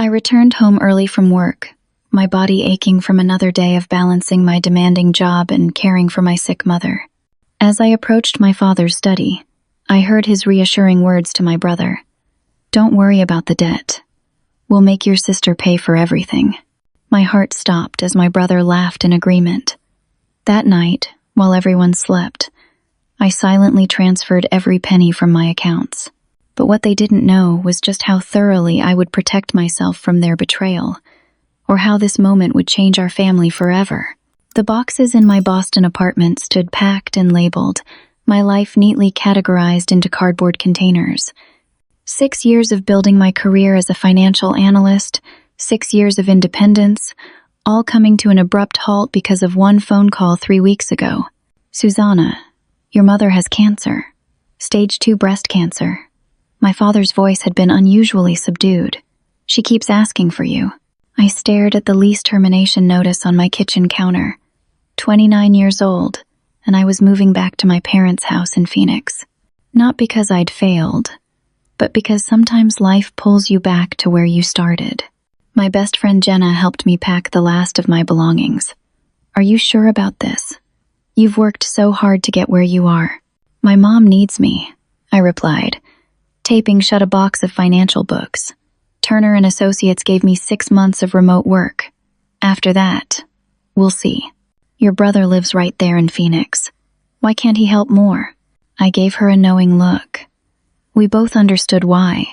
I returned home early from work, my body aching from another day of balancing my demanding job and caring for my sick mother. As I approached my father's study, I heard his reassuring words to my brother. "Don't worry about the debt. We'll make your sister pay for everything." My heart stopped as my brother laughed in agreement. That night, while everyone slept, I silently transferred every penny from my accounts. But what they didn't know was just how thoroughly I would protect myself from their betrayal, or how this moment would change our family forever. The boxes in my Boston apartment stood packed and labeled, my life neatly categorized into cardboard containers. 6 years of building my career as a financial analyst, 6 years of independence, all coming to an abrupt halt because of one phone call 3 weeks ago. "Susanna, your mother has cancer. Stage 2 breast cancer." My father's voice had been unusually subdued. "She keeps asking for you." I stared at the lease termination notice on my kitchen counter. 29 years old, and I was moving back to my parents' house in Phoenix. Not because I'd failed, but because sometimes life pulls you back to where you started. My best friend Jenna helped me pack the last of my belongings. "Are you sure about this? You've worked so hard to get where you are." "My mom needs me," I replied, taping shut a box of financial books. "Turner and Associates gave me 6 months of remote work. After that, we'll see. Your brother lives right there in Phoenix. Why can't he help more?" I gave her a knowing look. We both understood why.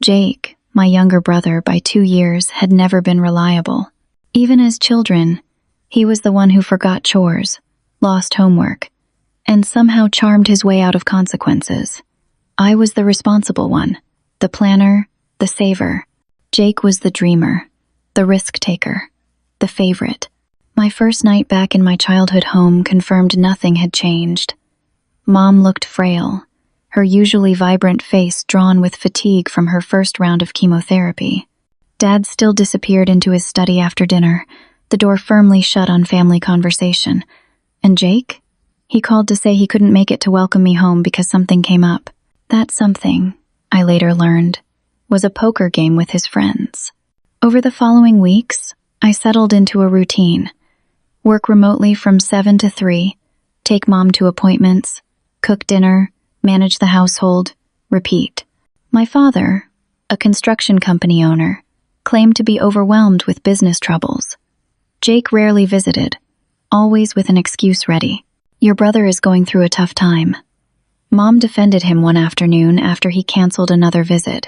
Jake, my younger brother by 2 years, had never been reliable. Even as children, he was the one who forgot chores, lost homework, and somehow charmed his way out of consequences. I was the responsible one, the planner, the saver. Jake was the dreamer, the risk-taker, the favorite. My first night back in my childhood home confirmed nothing had changed. Mom looked frail, her usually vibrant face drawn with fatigue from her first round of chemotherapy. Dad still disappeared into his study after dinner, the door firmly shut on family conversation. And Jake? He called to say he couldn't make it to welcome me home because something came up. That something, I later learned, was a poker game with his friends. Over the following weeks, I settled into a routine. Work remotely from 7 to 3, take mom to appointments, cook dinner, manage the household, repeat. My father, a construction company owner, claimed to be overwhelmed with business troubles. Jake rarely visited, always with an excuse ready. "Your brother is going through a tough time." Mom defended him one afternoon after he canceled another visit.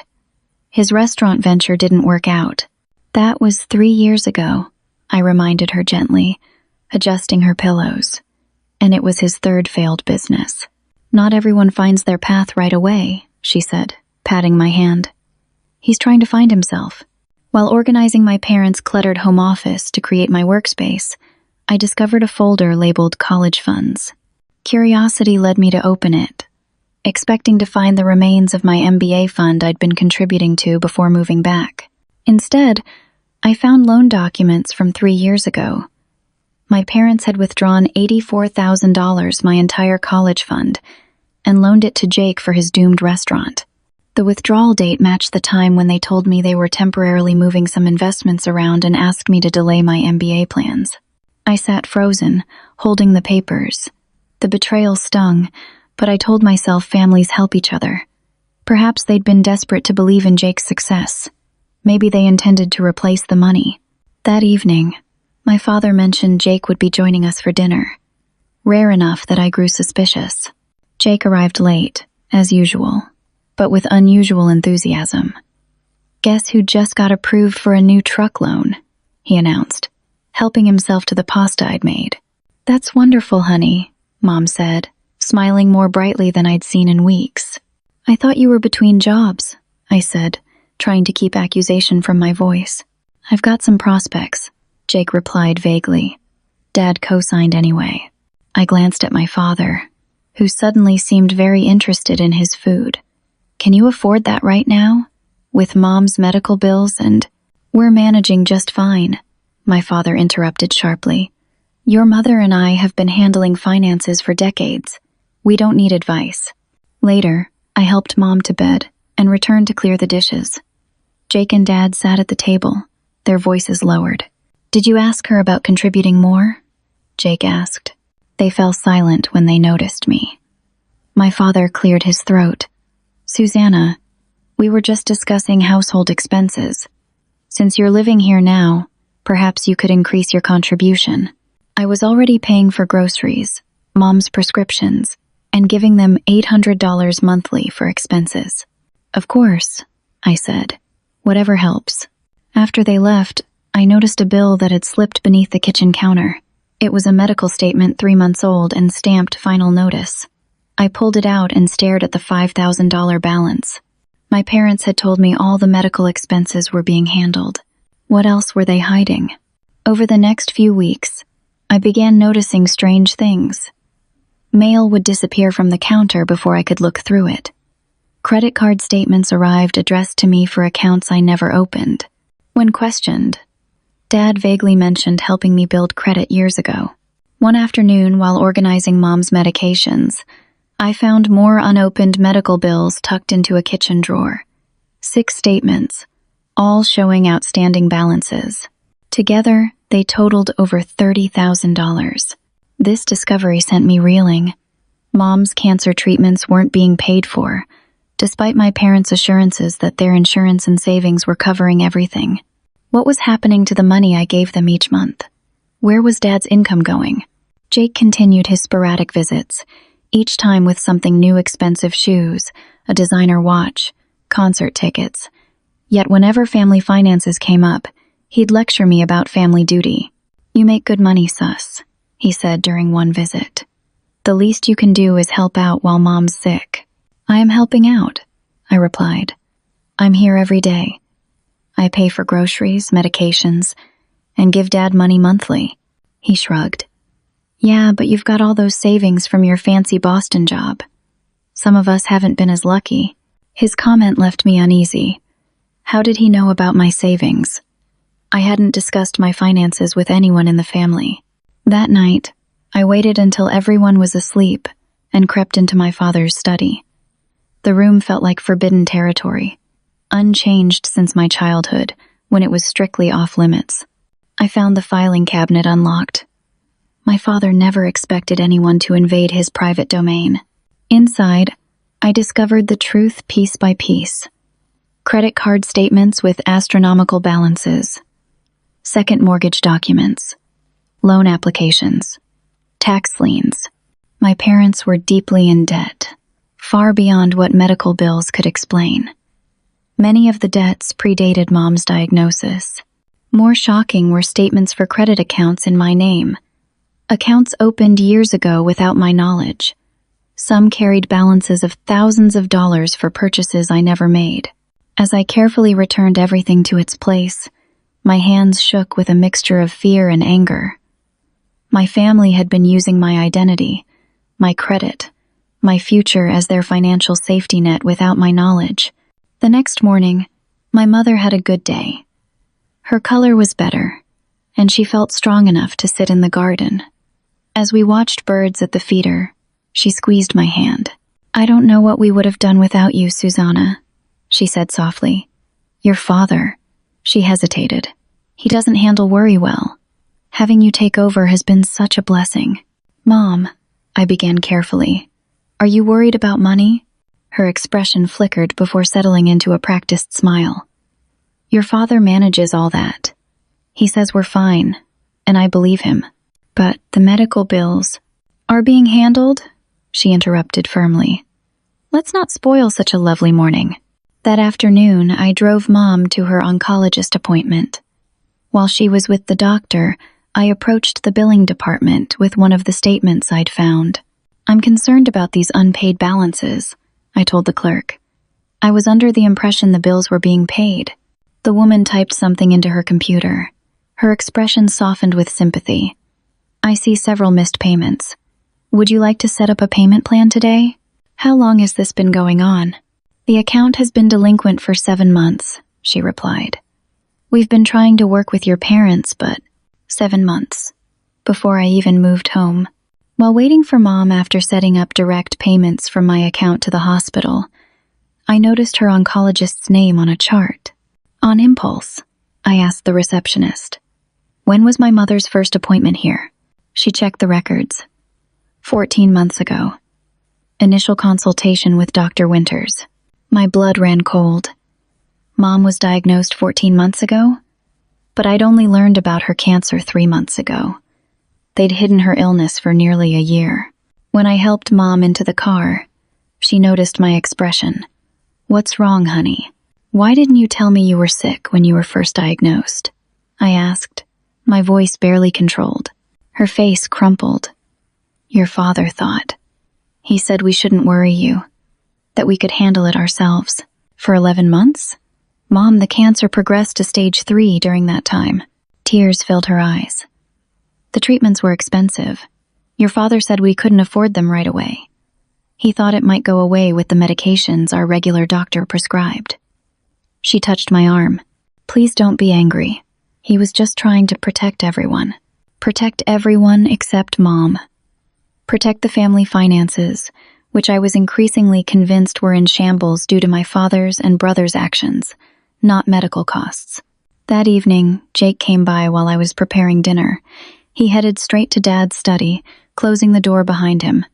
His restaurant venture didn't work out. "That was 3 years ago," I reminded her gently, adjusting her pillows. "And it was his 3rd failed business." "Not everyone finds their path right away," she said, patting my hand. "He's trying to find himself." While organizing my parents' cluttered home office to create my workspace, I discovered a folder labeled college funds. Curiosity led me to open it, expecting to find the remains of my MBA fund I'd been contributing to before moving back. Instead, I found loan documents from 3 years ago. My parents had withdrawn $84,000, my entire college fund, and loaned it to Jake for his doomed restaurant. The withdrawal date matched the time when they told me they were temporarily moving some investments around and asked me to delay my MBA plans. I sat frozen, holding the papers. The betrayal stung, but I told myself families help each other. Perhaps they'd been desperate to believe in Jake's success. Maybe they intended to replace the money. That evening, my father mentioned Jake would be joining us for dinner. Rare enough that I grew suspicious. Jake arrived late, as usual, but with unusual enthusiasm. "Guess who just got approved for a new truck loan?" he announced, helping himself to the pasta I'd made. "That's wonderful, honey," Mom said, smiling more brightly than I'd seen in weeks. "I thought you were between jobs," I said, trying to keep accusation from my voice. "I've got some prospects," Jake replied vaguely. Dad co-signed anyway. I glanced at my father, who suddenly seemed very interested in his food. "Can you afford that right now? With Mom's medical bills and—" "We're managing just fine," my father interrupted sharply. "Your mother and I have been handling finances for decades. We don't need advice." Later, I helped Mom to bed and returned to clear the dishes. Jake and Dad sat at the table, their voices lowered. "Did you ask her about contributing more?" Jake asked. They fell silent when they noticed me. My father cleared his throat. "Susanna, we were just discussing household expenses. Since you're living here now, perhaps you could increase your contribution." I was already paying for groceries, Mom's prescriptions, and giving them $800 monthly for expenses. "Of course," I said. "Whatever helps." After they left, I noticed a bill that had slipped beneath the kitchen counter. It was a medical statement 3 months old and stamped final notice. I pulled it out and stared at the $5,000 balance. My parents had told me all the medical expenses were being handled. What else were they hiding? Over the next few weeks, I began noticing strange things. Mail would disappear from the counter before I could look through it. Credit card statements arrived addressed to me for accounts I never opened. When questioned, Dad vaguely mentioned helping me build credit years ago. One afternoon, while organizing Mom's medications, I found more unopened medical bills tucked into a kitchen drawer. 6 statements, all showing outstanding balances. Together, they totaled over $30,000. This discovery sent me reeling. Mom's cancer treatments weren't being paid for, despite my parents' assurances that their insurance and savings were covering everything. What was happening to the money I gave them each month? Where was Dad's income going? Jake continued his sporadic visits, each time with something new: expensive shoes, a designer watch, concert tickets. Yet whenever family finances came up, he'd lecture me about family duty. "You make good money, sus," he said during one visit. "The least you can do is help out while Mom's sick." "I am helping out," I replied. "I'm here every day. I pay for groceries, medications, and give Dad money monthly." He shrugged. "Yeah, but you've got all those savings from your fancy Boston job. Some of us haven't been as lucky." His comment left me uneasy. How did he know about my savings? I hadn't discussed my finances with anyone in the family. That night, I waited until everyone was asleep and crept into my father's study. The room felt like forbidden territory, unchanged since my childhood, when it was strictly off-limits. I found the filing cabinet unlocked. My father never expected anyone to invade his private domain. Inside, I discovered the truth piece by piece. Credit card statements with astronomical balances, second mortgage documents, loan applications, tax liens. My parents were deeply in debt, far beyond what medical bills could explain. Many of the debts predated Mom's diagnosis. More shocking were statements for credit accounts in my name. Accounts opened years ago without my knowledge. Some carried balances of thousands of dollars for purchases I never made. As I carefully returned everything to its place, my hands shook with a mixture of fear and anger. My family had been using my identity, my credit, my future as their financial safety net without my knowledge. The next morning, my mother had a good day. Her color was better, and she felt strong enough to sit in the garden. As we watched birds at the feeder, she squeezed my hand. "I don't know what we would have done without you, Susanna," she said softly. "Your father," she hesitated. "He doesn't handle worry well. Having you take over has been such a blessing." "Mom," I began carefully, "are you worried about money?" Her expression flickered before settling into a practiced smile. "Your father manages all that. He says we're fine, and I believe him. But the medical bills are being handled," she interrupted firmly. "Let's not spoil such a lovely morning." That afternoon, I drove Mom to her oncologist appointment. While she was with the doctor, I approached the billing department with one of the statements I'd found. "I'm concerned about these unpaid balances," I told the clerk. "I was under the impression the bills were being paid." The woman typed something into her computer. Her expression softened with sympathy. "I see several missed payments. Would you like to set up a payment plan today?" "How long has this been going on?" "The account has been delinquent for 7 months," she replied. "We've been trying to work with your parents, but 7 months, before I even moved home." While waiting for Mom after setting up direct payments from my account to the hospital, I noticed her oncologist's name on a chart. On impulse, I asked the receptionist, "When was my mother's first appointment here?" She checked the records. 14 months ago. Initial consultation with Dr. Winters. My blood ran cold. Mom was diagnosed 14 months ago? But I'd only learned about her cancer 3 months ago. They'd hidden her illness for nearly a year. When I helped Mom into the car, she noticed my expression. "What's wrong, honey? Why didn't you tell me you were sick when you were first diagnosed?" I asked, my voice barely controlled. Her face crumpled. "Your father thought. He said we shouldn't worry you, that we could handle it ourselves. For 11 months? Mom, the cancer progressed to stage 3 during that time." Tears filled her eyes. "The treatments were expensive. Your father said we couldn't afford them right away. He thought it might go away with the medications our regular doctor prescribed." She touched my arm. "Please don't be angry. He was just trying to protect everyone. Protect everyone except Mom. Protect the family finances, which I was increasingly convinced were in shambles due to my father's and brother's actions, not medical costs." That evening, Jake came by while I was preparing dinner. He headed straight to Dad's study, closing the door behind him.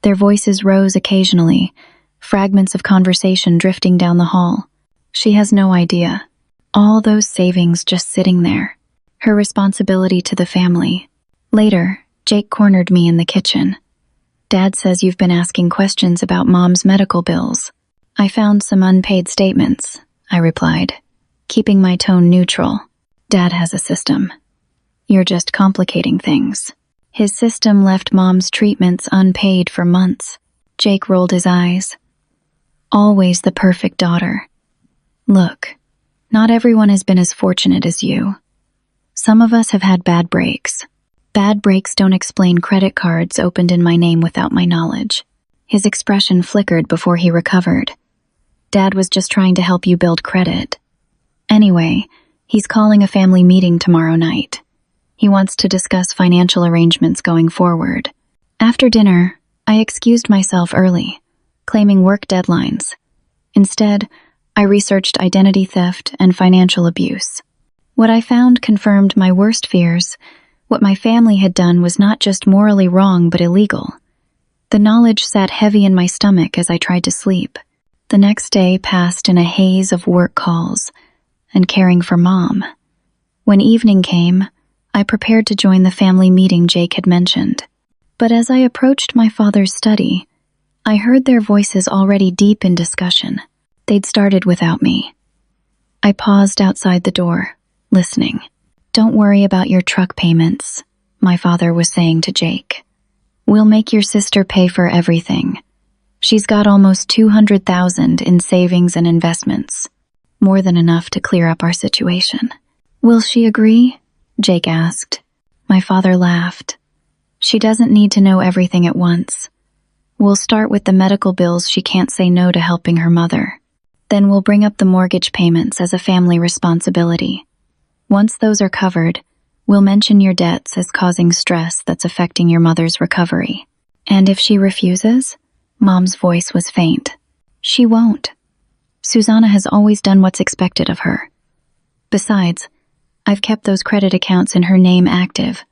Their voices rose occasionally, fragments of conversation drifting down the hall. She has no idea. All those savings just sitting there. Her responsibility to the family. Later, Jake cornered me in the kitchen. "Dad says you've been asking questions about Mom's medical bills." "I found some unpaid statements," I replied, keeping my tone neutral. "Dad has a system. You're just complicating things." His system left Mom's treatments unpaid for months. Jake rolled his eyes. "Always the perfect daughter. Look, not everyone has been as fortunate as you. Some of us have had bad breaks. Bad breaks don't explain credit cards opened in my name without my knowledge." His expression flickered before he recovered. "Dad was just trying to help you build credit. Anyway, he's calling a family meeting tomorrow night. He wants to discuss financial arrangements going forward." After dinner, I excused myself early, claiming work deadlines. Instead, I researched identity theft and financial abuse. What I found confirmed my worst fears. What my family had done was not just morally wrong but illegal. The knowledge sat heavy in my stomach as I tried to sleep. The next day passed in a haze of work calls and caring for Mom. When evening came, I prepared to join the family meeting Jake had mentioned. But as I approached my father's study, I heard their voices already deep in discussion. They'd started without me. I paused outside the door, listening. "Don't worry about your truck payments," my father was saying to Jake. "We'll make your sister pay for everything. She's got almost $200,000 in savings and investments. More than enough to clear up our situation." "Will she agree?" Jake asked. My father laughed. "She doesn't need to know everything at once. We'll start with the medical bills she can't say no to helping her mother. Then we'll bring up the mortgage payments as a family responsibility. Once those are covered, we'll mention your debts as causing stress that's affecting your mother's recovery." "And if she refuses?" Mom's voice was faint. "She won't. Susanna has always done what's expected of her. Besides, I've kept those credit accounts in her name active.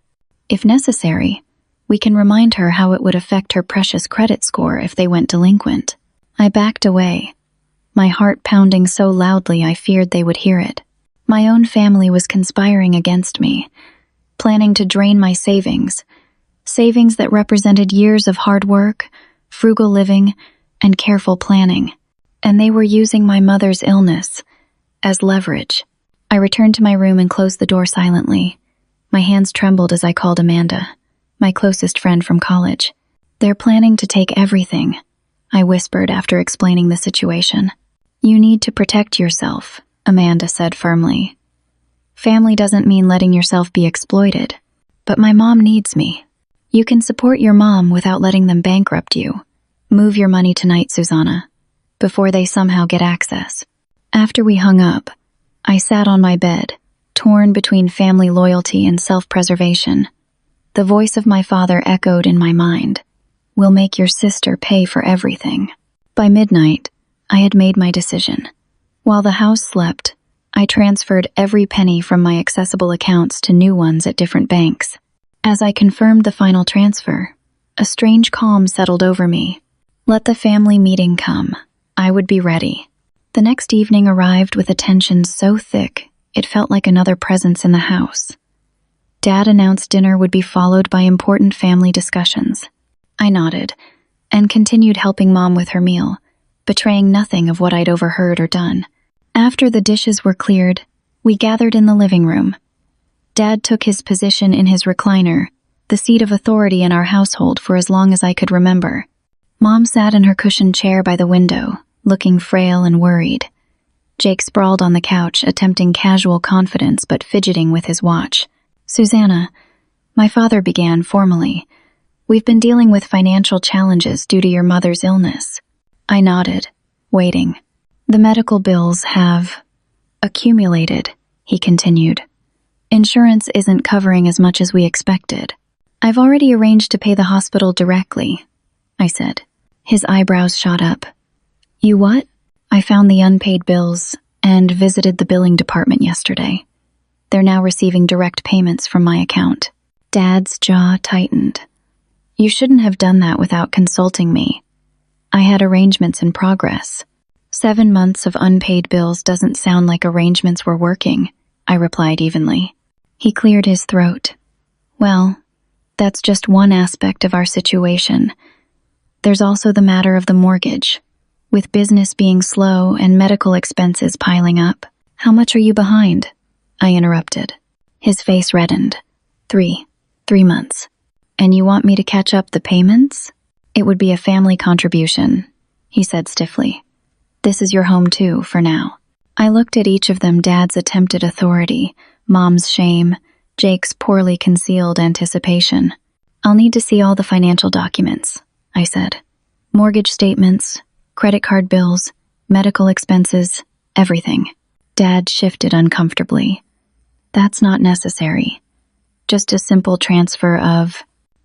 If necessary, we can remind her how it would affect her precious credit score if they went delinquent." I backed away, my heart pounding so loudly I feared they would hear it. My own family was conspiring against me, planning to drain my savings that represented years of hard work, frugal living, and careful planning. And they were using my mother's illness as leverage. I returned to my room and closed the door silently. My hands trembled as I called Amanda, my closest friend from college. "They're planning to take everything," I whispered after explaining the situation. "You need to protect yourself," Amanda said firmly. "Family doesn't mean letting yourself be exploited. But my mom needs me. You can support your mom without letting them bankrupt you. Move your money tonight, Susanna, before they somehow get access." After we hung up, I sat on my bed, torn between family loyalty and self-preservation. The voice of my father echoed in my mind. "We'll make your sister pay for everything." By midnight, I had made my decision. While the house slept, I transferred every penny from my accessible accounts to new ones at different banks. As I confirmed the final transfer, a strange calm settled over me. Let the family meeting come. I would be ready. The next evening arrived with a tension so thick, it felt like another presence in the house. Dad announced dinner would be followed by important family discussions. I nodded and continued helping Mom with her meal, betraying nothing of what I'd overheard or done. After the dishes were cleared, we gathered in the living room. Dad took his position in his recliner, the seat of authority in our household for as long as I could remember. Mom sat in her cushioned chair by the window, looking frail and worried. Jake sprawled on the couch, attempting casual confidence but fidgeting with his watch. "Susanna," my father began formally, "we've been dealing with financial challenges due to your mother's illness." I nodded, waiting. "The medical bills have accumulated," he continued. "Insurance isn't covering as much as we expected. I've already arranged to pay the hospital directly," I said. His eyebrows shot up. "You what?" "I found the unpaid bills and visited the billing department yesterday. They're now receiving direct payments from my account." Dad's jaw tightened. "You shouldn't have done that without consulting me. I had arrangements in progress." 7 months of unpaid bills doesn't sound like arrangements were working, I replied evenly. He cleared his throat. "Well, that's just one aspect of our situation. There's also the matter of the mortgage. With business being slow and medical expenses piling up." "How much are you behind?" I interrupted. His face reddened. Three months. "And you want me to catch up the payments?" "It would be a family contribution," he said stiffly. "This is your home too, for now." I looked at each of them, Dad's attempted authority, Mom's shame, Jake's poorly concealed anticipation. "I'll need to see all the financial documents," I said. "Mortgage statements, credit card bills, medical expenses, everything." Dad shifted uncomfortably. "That's not necessary. Just a simple transfer of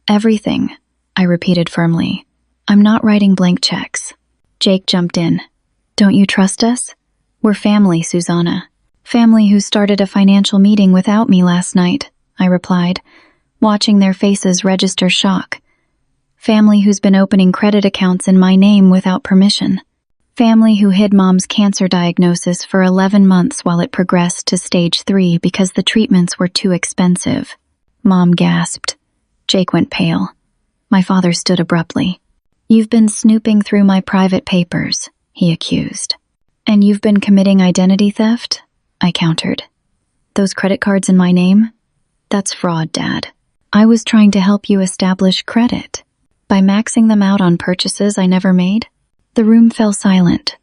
everything," I repeated firmly. "I'm not writing blank checks." Jake jumped in. "Don't you trust us? We're family, Susanna." "Family who started a financial meeting without me last night," I replied, watching their faces register shock. "Family who's been opening credit accounts in my name without permission. Family who hid Mom's cancer diagnosis for 11 months while it progressed to stage 3 because the treatments were too expensive." Mom gasped. Jake went pale. My father stood abruptly. "You've been snooping through my private papers," he accused. "And you've been committing identity theft?" I countered. "Those credit cards in my name? That's fraud, Dad. I was trying to help you establish credit by maxing them out on purchases I never made." The room fell silent.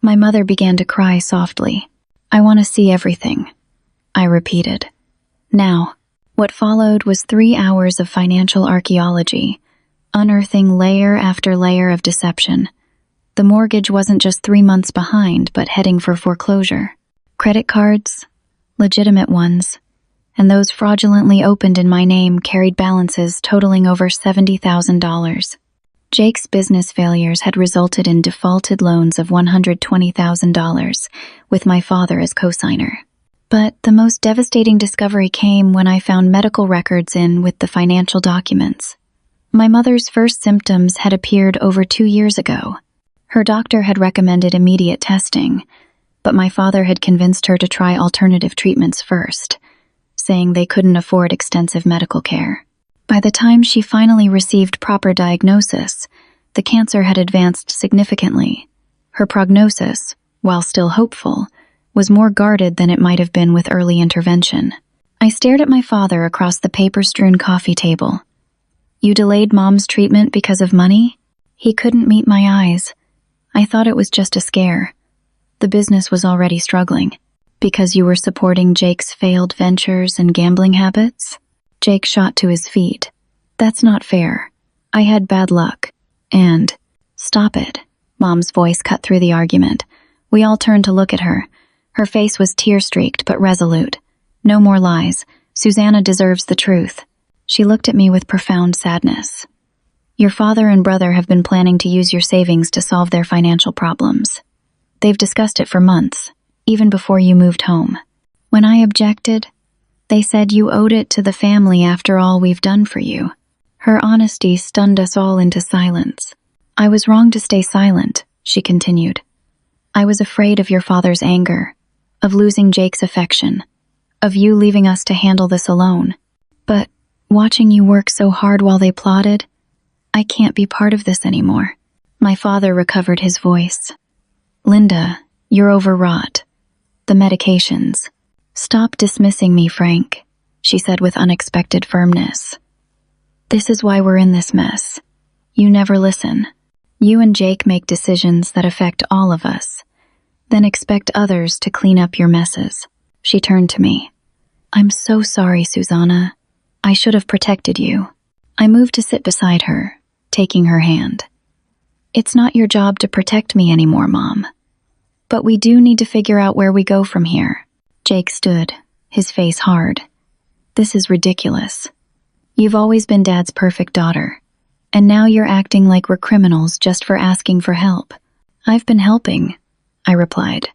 My mother began to cry softly. "I want to see everything," I repeated. Now, what followed was 3 hours of financial archaeology, unearthing layer after layer of deception. The mortgage wasn't just 3 months behind, but heading for foreclosure. Credit cards, legitimate ones, and those fraudulently opened in my name carried balances totaling over $70,000. Jake's business failures had resulted in defaulted loans of $120,000, with my father as co-signer. But the most devastating discovery came when I found medical records with the financial documents. My mother's first symptoms had appeared over 2 years ago. Her doctor had recommended immediate testing, but my father had convinced her to try alternative treatments first, saying they couldn't afford extensive medical care. By the time she finally received proper diagnosis, the cancer had advanced significantly. Her prognosis, while still hopeful, was more guarded than it might have been with early intervention. I stared at my father across the paper-strewn coffee table. "You delayed Mom's treatment because of money?" He couldn't meet my eyes. I thought it was just a scare. The business was already struggling. "Because you were supporting Jake's failed ventures and gambling habits?" Jake shot to his feet. "That's not fair. I had bad luck. And—" "Stop it." Mom's voice cut through the argument. We all turned to look at her. Her face was tear-streaked but resolute. "No more lies. Susanna deserves the truth." She looked at me with profound sadness. "Your father and brother have been planning to use your savings to solve their financial problems. They've discussed it for months, even before you moved home. When I objected, they said you owed it to the family after all we've done for you. Her honesty stunned us all into silence. I was wrong to stay silent, she continued. I was afraid of your father's anger, of losing Jake's affection, of you leaving us to handle this alone. But watching you work so hard while they plotted, I can't be part of this anymore. My father recovered his voice. Linda, you're overwrought. The medications. Stop dismissing me, Frank, she said with unexpected firmness. This is why we're in this mess. You never listen. You and Jake make decisions that affect all of us, then expect others to clean up your messes. She turned to me. I'm so sorry, Susanna. I should have protected you. I moved to sit beside her, taking her hand. It's not your job to protect me anymore, Mom. But we do need to figure out where we go from here. Jake stood, his face hard. This is ridiculous. You've always been Dad's perfect daughter, and now you're acting like we're criminals just for asking for help. I've been helping, I replied.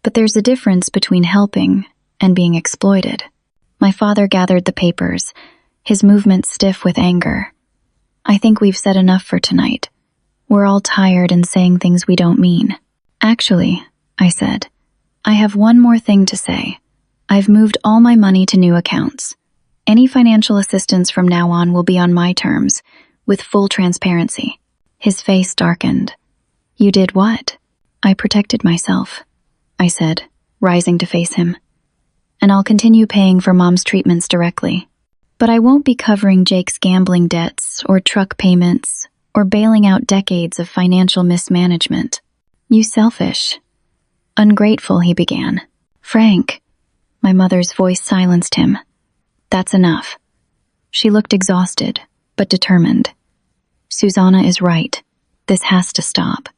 But there's a difference between helping and being exploited. My father gathered the papers, his movements stiff with anger. I think we've said enough for tonight. We're all tired and saying things we don't mean. Actually, I said, I have one more thing to say. I've moved all my money to new accounts. Any financial assistance from now on will be on my terms, with full transparency. His face darkened. You did what? I protected myself, I said, rising to face him. And I'll continue paying for Mom's treatments directly. But I won't be covering Jake's gambling debts or truck payments or bailing out decades of financial mismanagement. You selfish. Ungrateful, he began. Frank. My mother's voice silenced him. That's enough. She looked exhausted, but determined. Susanna is right. This has to stop.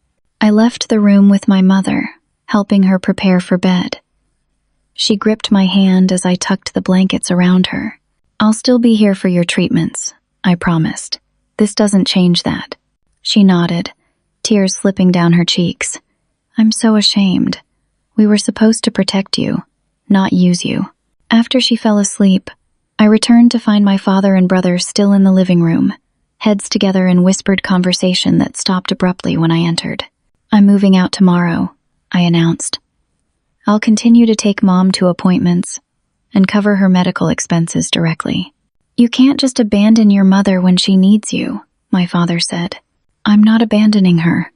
I left the room with my mother, helping her prepare for bed. She gripped my hand as I tucked the blankets around her. I'll still be here for your treatments, I promised. This doesn't change that. She nodded, tears slipping down her cheeks. I'm so ashamed. We were supposed to protect you, not use you. After she fell asleep, I returned to find my father and brother still in the living room, heads together in whispered conversation that stopped abruptly when I entered. I'm moving out tomorrow, I announced. I'll continue to take Mom to appointments and cover her medical expenses directly. You can't just abandon your mother when she needs you, my father said. I'm not abandoning her.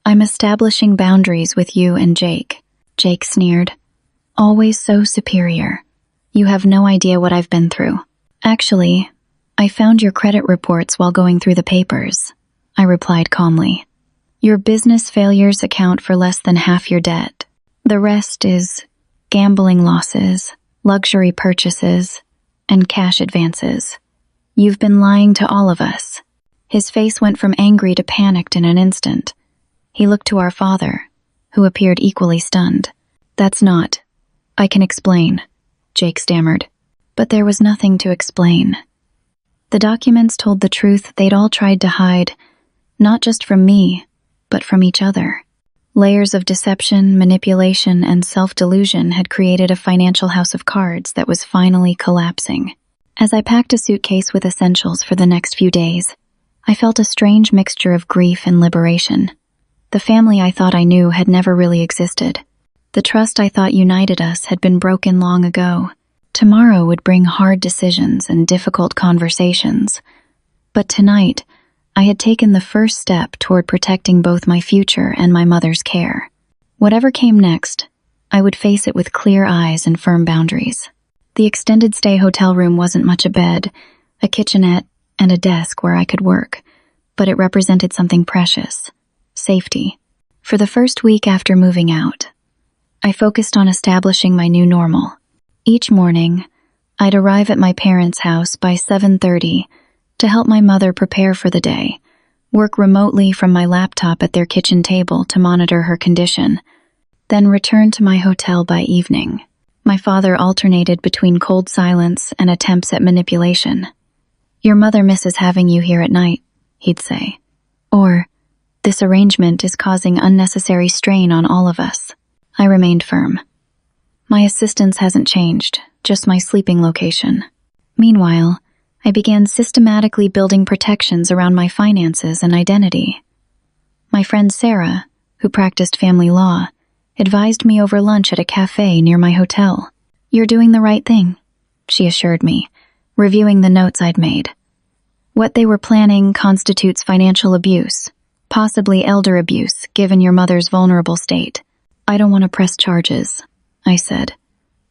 I'm establishing boundaries with you and Jake. Jake sneered. Always so superior. You have no idea what I've been through. Actually, I found your credit reports while going through the papers, I replied calmly. Your business failures account for less than half your debt. The rest is gambling losses, luxury purchases, and cash advances. You've been lying to all of us. His face went from angry to panicked in an instant. He looked to our father, who appeared equally stunned. That's not. I can explain, Jake stammered. But there was nothing to explain. The documents told the truth they'd all tried to hide, not just from me, but from each other. Layers of deception, manipulation, and self-delusion had created a financial house of cards that was finally collapsing. As I packed a suitcase with essentials for the next few days, I felt a strange mixture of grief and liberation. The family I thought I knew had never really existed. The trust I thought united us had been broken long ago. Tomorrow would bring hard decisions and difficult conversations. But tonight, I had taken the first step toward protecting both my future and my mother's care. Whatever came next, I would face it with clear eyes and firm boundaries. The extended stay hotel room wasn't much a bed, a kitchenette, and a desk where I could work, but it represented something precious: safety. For the first week after moving out, I focused on establishing my new normal. Each morning, I'd arrive at my parents' house by 7:30 to help my mother prepare for the day, work remotely from my laptop at their kitchen table to monitor her condition, then return to my hotel by evening. My father alternated between cold silence and attempts at manipulation. Your mother misses having you here at night, he'd say. Or, this arrangement is causing unnecessary strain on all of us. I remained firm. My assistance hasn't changed, just my sleeping location. Meanwhile, I began systematically building protections around my finances and identity. My friend Sarah, who practiced family law, advised me over lunch at a cafe near my hotel. "You're doing the right thing," she assured me, reviewing the notes I'd made. "What they were planning constitutes financial abuse, possibly elder abuse, given your mother's vulnerable state." "I don't want to press charges," I said.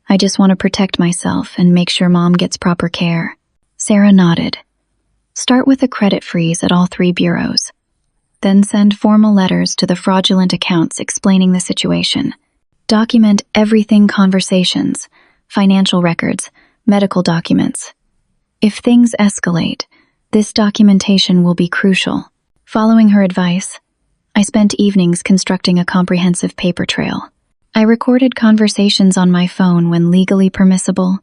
"I just want to protect myself and make sure Mom gets proper care." Sarah nodded. "Start with a credit freeze at all 3 bureaus. Then send formal letters to the fraudulent accounts explaining the situation. Document everything: conversations, financial records, medical documents. If things escalate, this documentation will be crucial." Following her advice, I spent evenings constructing a comprehensive paper trail. I recorded conversations on my phone when legally permissible,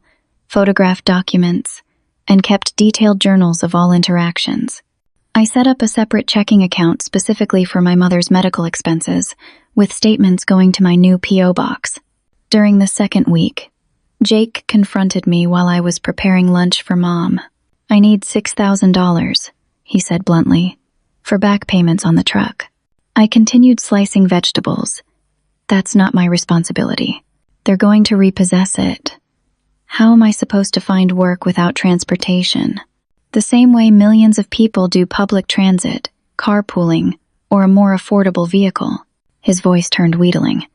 photographed documents, and kept detailed journals of all interactions. I set up a separate checking account specifically for my mother's medical expenses, with statements going to my new P.O. box. During the second week, Jake confronted me while I was preparing lunch for Mom. "I need $6,000, he said bluntly, "for back payments on the truck." I continued slicing vegetables. "That's not my responsibility. They're going to repossess it. How am I supposed to find work without transportation? The same way millions of people do public transit, carpooling, or a more affordable vehicle." His voice turned wheedling.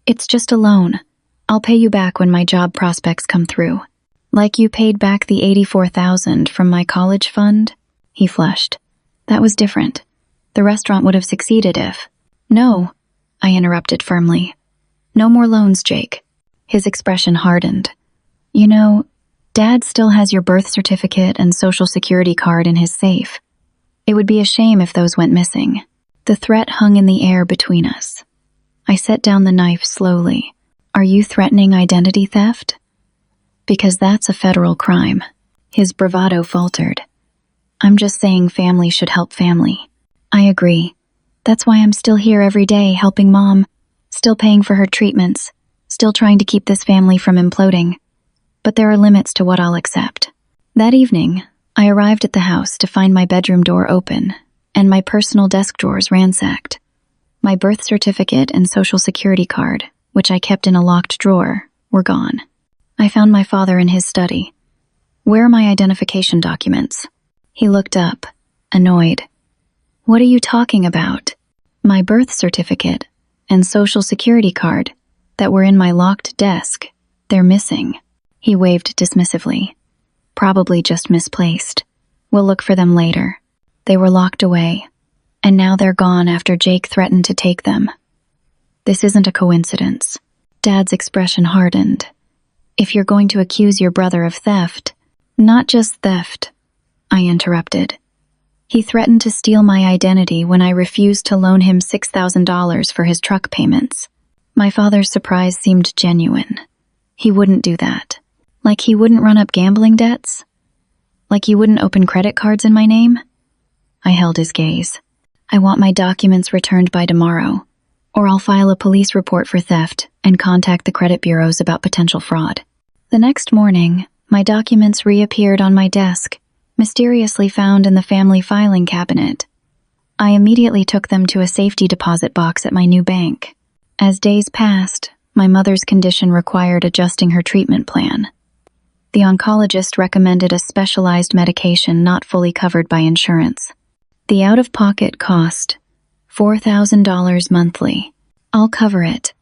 "It's just a loan. I'll pay you back when my job prospects come through." "Like you paid back the $84,000 from my college fund?" He flushed. "That was different. The restaurant would have succeeded if—" "No," I interrupted firmly. "No more loans, Jake." His expression hardened. "You know, Dad still has your birth certificate and Social Security card in his safe. It would be a shame if those went missing." The threat hung in the air between us. I set down the knife slowly. "Are you threatening identity theft?" "Because that's a federal crime." His bravado faltered. "I'm just saying family should help family." "I agree. That's why I'm still here every day helping Mom, still paying for her treatments, still trying to keep this family from imploding. But there are limits to what I'll accept." That evening, I arrived at the house to find my bedroom door open and my personal desk drawers ransacked. My birth certificate and Social Security card, which I kept in a locked drawer, were gone. I found my father in his study. "Where are my identification documents?" He looked up, annoyed. "What are you talking about?" "My birth certificate and Social Security card that were in my locked desk. They're missing." He waved dismissively. "Probably just misplaced. We'll look for them later." They were locked away, and now they're gone after Jake threatened to take them. "This isn't a coincidence." Dad's expression hardened. "If you're going to accuse your brother of theft—" "Not just theft," I interrupted. "He threatened to steal my identity when I refused to loan him $6,000 for his truck payments." My father's surprise seemed genuine. "He wouldn't do that. Like he wouldn't run up gambling debts? Like he wouldn't open credit cards in my name?" I held his gaze. "I want my documents returned by tomorrow, or I'll file a police report for theft and contact the credit bureaus about potential fraud." The next morning, my documents reappeared on my desk, mysteriously found in the family filing cabinet. I immediately took them to a safety deposit box at my new bank. As days passed, my mother's condition required adjusting her treatment plan. The oncologist recommended a specialized medication not fully covered by insurance. The out-of-pocket cost, $4,000 monthly. "I'll cover it,"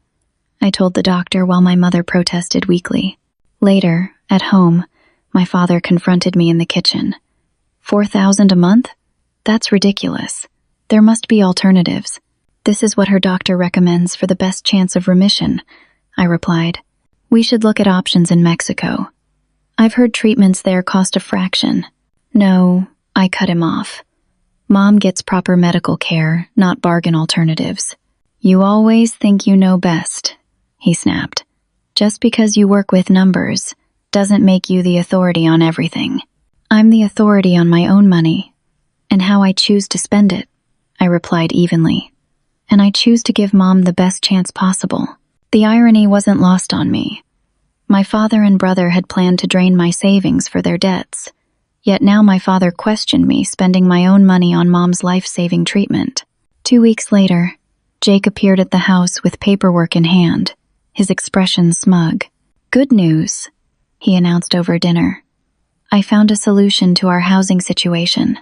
I told the doctor while my mother protested weakly. Later, at home, my father confronted me in the kitchen. $4,000 a month? That's ridiculous. There must be alternatives. "This is what her doctor recommends for the best chance of remission," I replied. "We should look at options in Mexico. I've heard treatments there cost a fraction." "No," I cut him off. "Mom gets proper medical care, not bargain alternatives." "You always think you know best," he snapped. "Just because you work with numbers doesn't make you the authority on everything." "I'm the authority on my own money and how I choose to spend it," I replied evenly. "And I choose to give Mom the best chance possible." The irony wasn't lost on me. My father and brother had planned to drain my savings for their debts. Yet now my father questioned me spending my own money on Mom's life-saving treatment. 2 weeks later, Jake appeared at the house with paperwork in hand, his expression smug. "Good news," he announced over dinner. "I found a solution to our housing situation."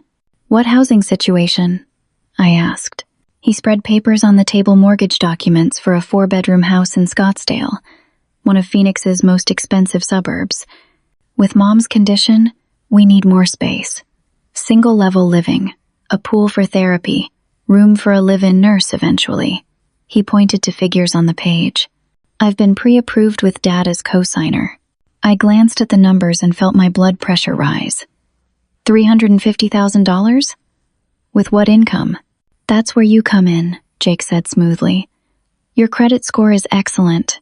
"What housing situation?" I asked. He spread papers on the table, mortgage documents for a 4-bedroom house in Scottsdale, one of Phoenix's most expensive suburbs. "With Mom's condition, we need more space. Single-level living, a pool for therapy, room for a live-in nurse eventually." He pointed to figures on the page. "I've been pre-approved with Dad as co-signer." I glanced at the numbers and felt my blood pressure rise. $350,000? With what income? "That's where you come in," Jake said smoothly. "Your credit score is excellent.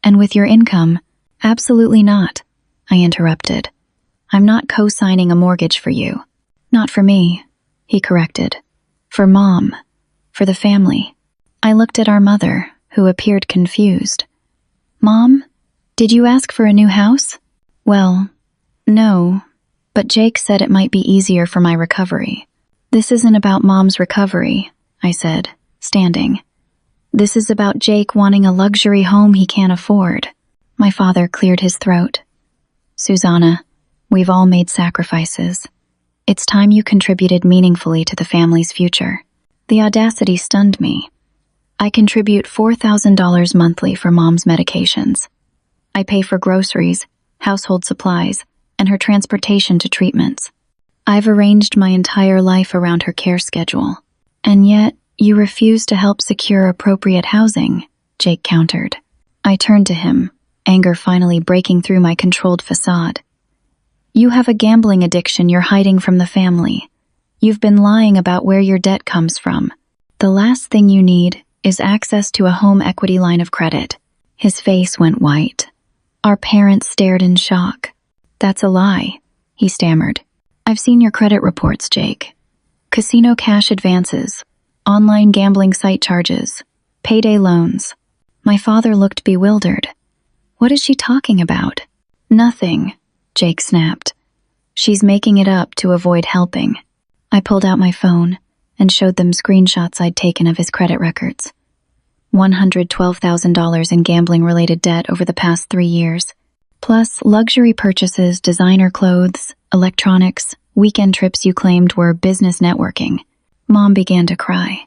And with your income..." "Absolutely not," I interrupted. "I'm not co-signing a mortgage for you." "Not for me," he corrected. "For Mom. For the family." I looked at our mother, who appeared confused. "Mom, did you ask for a new house?" "Well, no, but Jake said it might be easier for my recovery." "This isn't about Mom's recovery," I said, standing. "This is about Jake wanting a luxury home he can't afford." My father cleared his throat. "Susanna, we've all made sacrifices. It's time you contributed meaningfully to the family's future." The audacity stunned me. "I contribute $4,000 monthly for Mom's medications. I pay for groceries, household supplies, and her transportation to treatments. I've arranged my entire life around her care schedule. And yet, you refuse to help secure appropriate housing," Jake countered. I turned to him, anger finally breaking through my controlled facade. "You have a gambling addiction you're hiding from the family. You've been lying about where your debt comes from. The last thing you need is access to a home equity line of credit." His face went white. Our parents stared in shock. "That's a lie," he stammered. "I've seen your credit reports, Jake. Casino cash advances, online gambling site charges, payday loans." My father looked bewildered. "What is she talking about?" "Nothing," Jake snapped. "She's making it up to avoid helping." I pulled out my phone and showed them screenshots I'd taken of his credit records. $112,000 in gambling-related debt over the past 3 years, plus luxury purchases, designer clothes, electronics, weekend trips you claimed were business networking. Mom began to cry.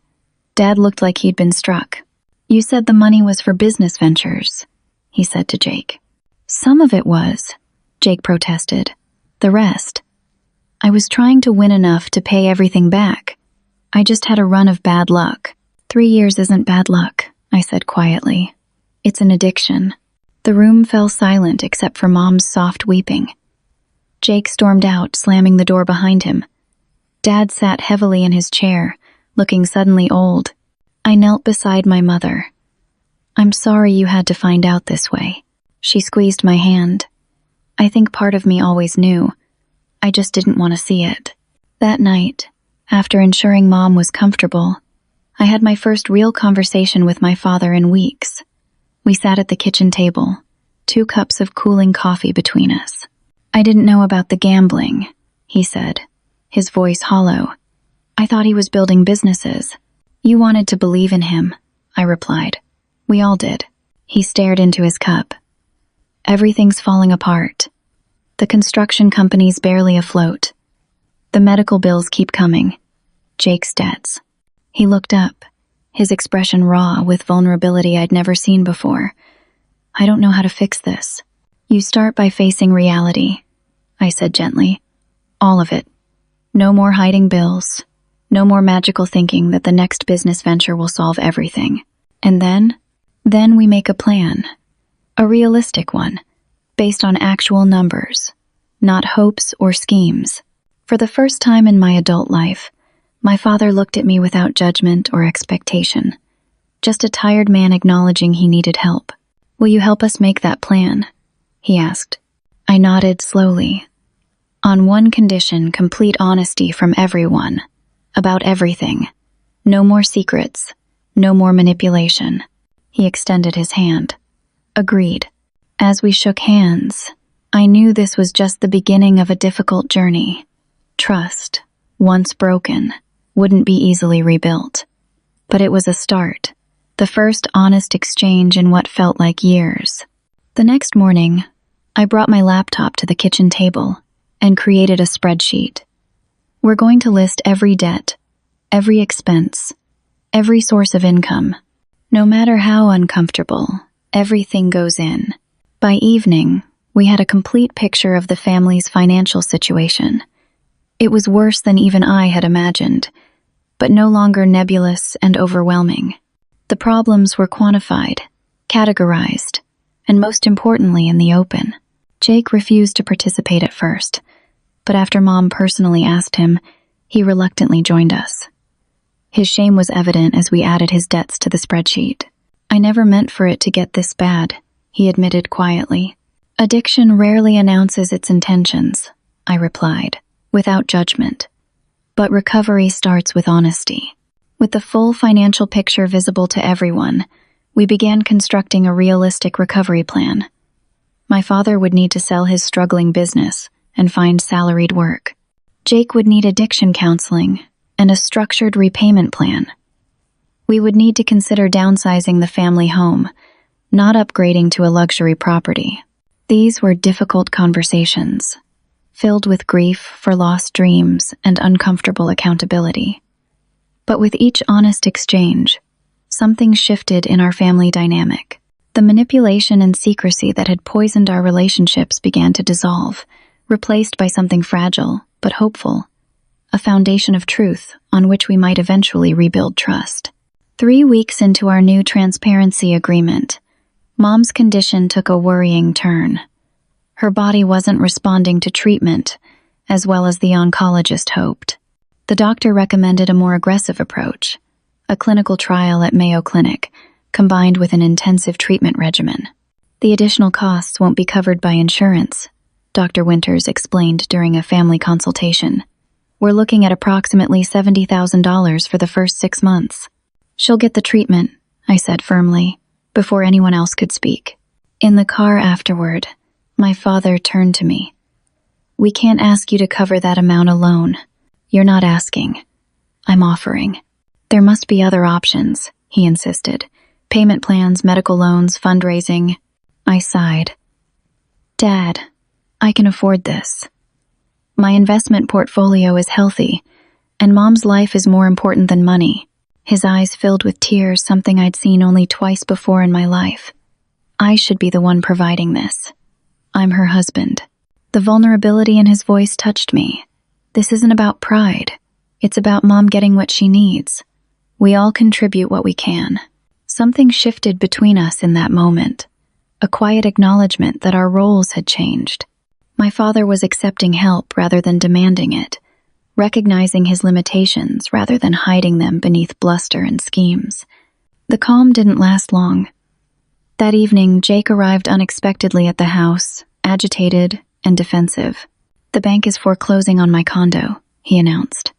Dad looked like he'd been struck. "You said the money was for business ventures," he said to Jake. "Some of it was," Jake protested. "The rest. I was trying to win enough to pay everything back. I just had a run of bad luck." 3 years isn't bad luck, I said quietly. "It's an addiction." The room fell silent except for Mom's soft weeping. Jake stormed out, slamming the door behind him. Dad sat heavily in his chair, looking suddenly old. I knelt beside my mother. "I'm sorry you had to find out this way." She squeezed my hand. I think part of me always knew. I just didn't want to see it. That night, after ensuring Mom was comfortable, I had my first real conversation with my father in weeks. We sat at the kitchen table, 2 cups of cooling coffee between us. "I didn't know about the gambling," he said, his voice hollow. "I thought he was building businesses." "You wanted to believe in him," I replied. "We all did." He stared into his cup. "Everything's falling apart. The construction company's barely afloat. The medical bills keep coming. Jake's debts." He looked up, his expression raw with vulnerability I'd never seen before. "I don't know how to fix this." "You start by facing reality," I said gently. "All of it. No more hiding bills. No more magical thinking that the next business venture will solve everything. And then we make a plan. A realistic one, based on actual numbers, not hopes or schemes." For the first time in my adult life, my father looked at me without judgment or expectation. Just a tired man acknowledging he needed help. "Will you help us make that plan?" he asked. I nodded slowly. "On one condition, complete honesty from everyone. About everything. No more secrets. No more manipulation." He extended his hand. "Agreed." As we shook hands, I knew this was just the beginning of a difficult journey. Trust, once broken, wouldn't be easily rebuilt. But it was a start, the first honest exchange in what felt like years. The next morning, I brought my laptop to the kitchen table and created a spreadsheet. We're going to list every debt, every expense, every source of income. No matter how uncomfortable, everything goes in. By evening, we had a complete picture of the family's financial situation. It was worse than even I had imagined, but no longer nebulous and overwhelming. The problems were quantified, categorized, and most importantly, in the open. Jake refused to participate at first, but after Mom personally asked him, he reluctantly joined us. His shame was evident as we added his debts to the spreadsheet. "I never meant for it to get this bad," he admitted quietly. "Addiction rarely announces its intentions," I replied, without judgment. "But recovery starts with honesty." With the full financial picture visible to everyone, we began constructing a realistic recovery plan. My father would need to sell his struggling business and find salaried work. Jake would need addiction counseling and a structured repayment plan. We would need to consider downsizing the family home, not upgrading to a luxury property. These were difficult conversations, filled with grief for lost dreams and uncomfortable accountability. But with each honest exchange, something shifted in our family dynamic. The manipulation and secrecy that had poisoned our relationships began to dissolve, replaced by something fragile but hopeful, a foundation of truth on which we might eventually rebuild trust. 3 weeks into our new transparency agreement, Mom's condition took a worrying turn. Her body wasn't responding to treatment as well as the oncologist hoped. The doctor recommended a more aggressive approach, a clinical trial at Mayo Clinic, combined with an intensive treatment regimen. "The additional costs won't be covered by insurance," Dr. Winters explained during a family consultation. "We're looking at approximately $70,000 for the first 6 months. "She'll get the treatment," I said firmly, before anyone else could speak. In the car afterward, my father turned to me. "We can't ask you to cover that amount alone. You're not asking. I'm offering. There must be other options," he insisted. "Payment plans, medical loans, fundraising." I sighed. "Dad, I can afford this. My investment portfolio is healthy, and Mom's life is more important than money." His eyes filled with tears, something I'd seen only twice before in my life. "I should be the one providing this. I'm her husband." The vulnerability in his voice touched me. This isn't about pride. It's about Mom getting what she needs. We all contribute what we can. Something shifted between us in that moment, a quiet acknowledgement that our roles had changed. My father was accepting help rather than demanding it, recognizing his limitations rather than hiding them beneath bluster and schemes. The calm didn't last long. That evening, Jake arrived unexpectedly at the house, agitated and defensive. "The bank is foreclosing on my condo," he announced.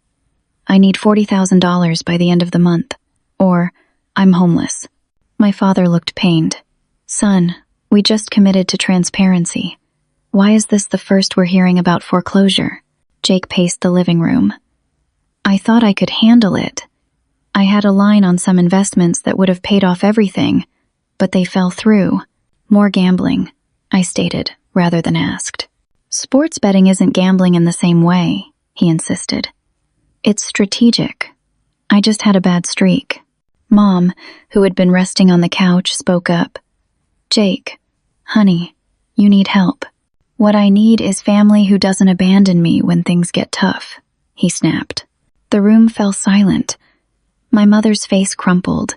"I need $40,000 by the end of the month, or I'm homeless." My father looked pained. "Son, we just committed to transparency. Why is this the first we're hearing about foreclosure?" Jake paced the living room. "I thought I could handle it. I had a line on some investments that would have paid off everything, but they fell through. More gambling," I stated, rather than asked. "Sports betting isn't gambling in the same way," he insisted. "It's strategic. I just had a bad streak." Mom, who had been resting on the couch, spoke up. "Jake, honey, you need help." "What I need is family who doesn't abandon me when things get tough," he snapped. The room fell silent. My mother's face crumpled,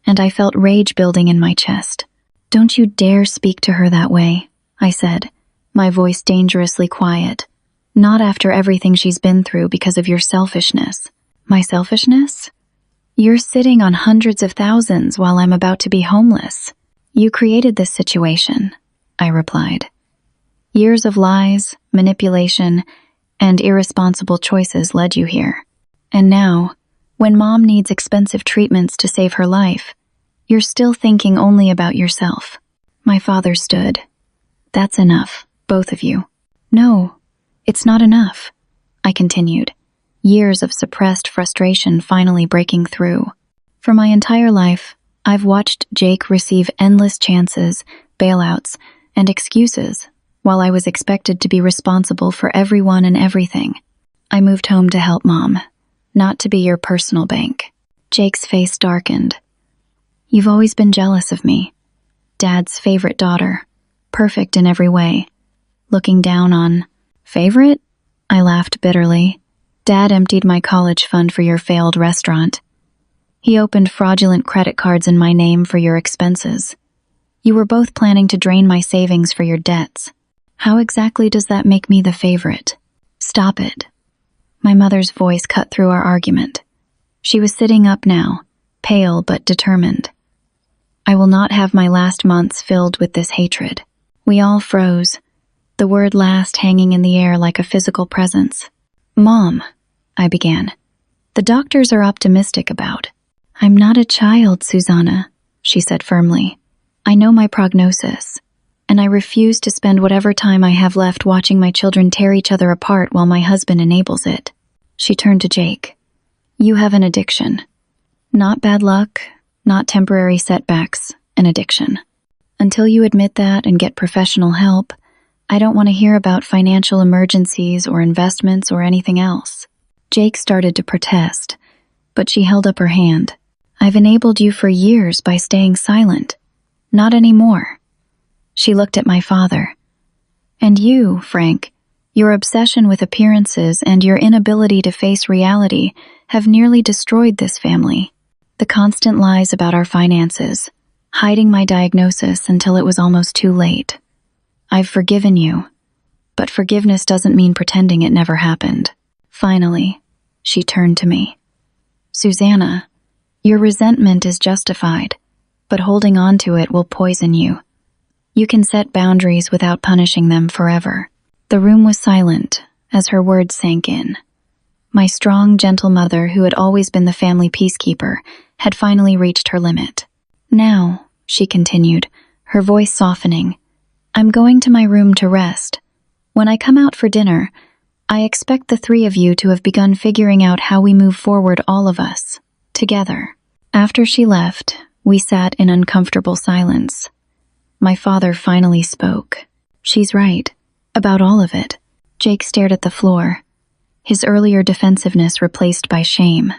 and I felt rage building in my chest. "Don't you dare speak to her that way," I said, my voice dangerously quiet. "Not after everything she's been through because of your selfishness." "My selfishness? You're sitting on hundreds of thousands while I'm about to be homeless. You created this situation," I replied. "Years of lies, manipulation, and irresponsible choices led you here. And now, when Mom needs expensive treatments to save her life, you're still thinking only about yourself." My father stood, That's enough, both of you. No, it's not enough, I continued, years of suppressed frustration finally breaking through. For my entire life, I've watched Jake receive endless chances, bailouts, and excuses, while I was expected to be responsible for everyone and everything. I moved home to help Mom, not to be your personal bank. Jake's face darkened. You've always been jealous of me. Dad's favorite daughter, perfect in every way. Looking down on... Favorite? I laughed bitterly. Dad emptied my college fund for your failed restaurant. He opened fraudulent credit cards in my name for your expenses. You were both planning to drain my savings for your debts. How exactly does that make me the favorite? Stop it. My mother's voice cut through our argument. She was sitting up now, pale but determined. I will not have my last months filled with this hatred. We all froze, the word last hanging in the air like a physical presence. Mom, I began. The doctors are optimistic about. I'm not a child, Susanna, she said firmly. I know my prognosis, and I refuse to spend whatever time I have left watching my children tear each other apart while my husband enables it. She turned to Jake. You have an addiction. Not bad luck, not temporary setbacks, an addiction. Until you admit that and get professional help, I don't want to hear about financial emergencies or investments or anything else. Jake started to protest, but she held up her hand. I've enabled you for years by staying silent. Not anymore. She looked at my father. And you, Frank, your obsession with appearances and your inability to face reality have nearly destroyed this family. The constant lies about our finances, hiding my diagnosis until it was almost too late. I've forgiven you, but forgiveness doesn't mean pretending it never happened. Finally, she turned to me. Susanna, your resentment is justified, but holding on to it will poison you. You can set boundaries without punishing them forever. The room was silent as her words sank in. My strong, gentle mother, who had always been the family peacekeeper, had finally reached her limit. Now, she continued, her voice softening, I'm going to my room to rest. When I come out for dinner, I expect the three of you to have begun figuring out how we move forward, all of us, together. After she left, we sat in uncomfortable silence. My father finally spoke. She's right, about all of it. Jake stared at the floor, his earlier defensiveness replaced by shame.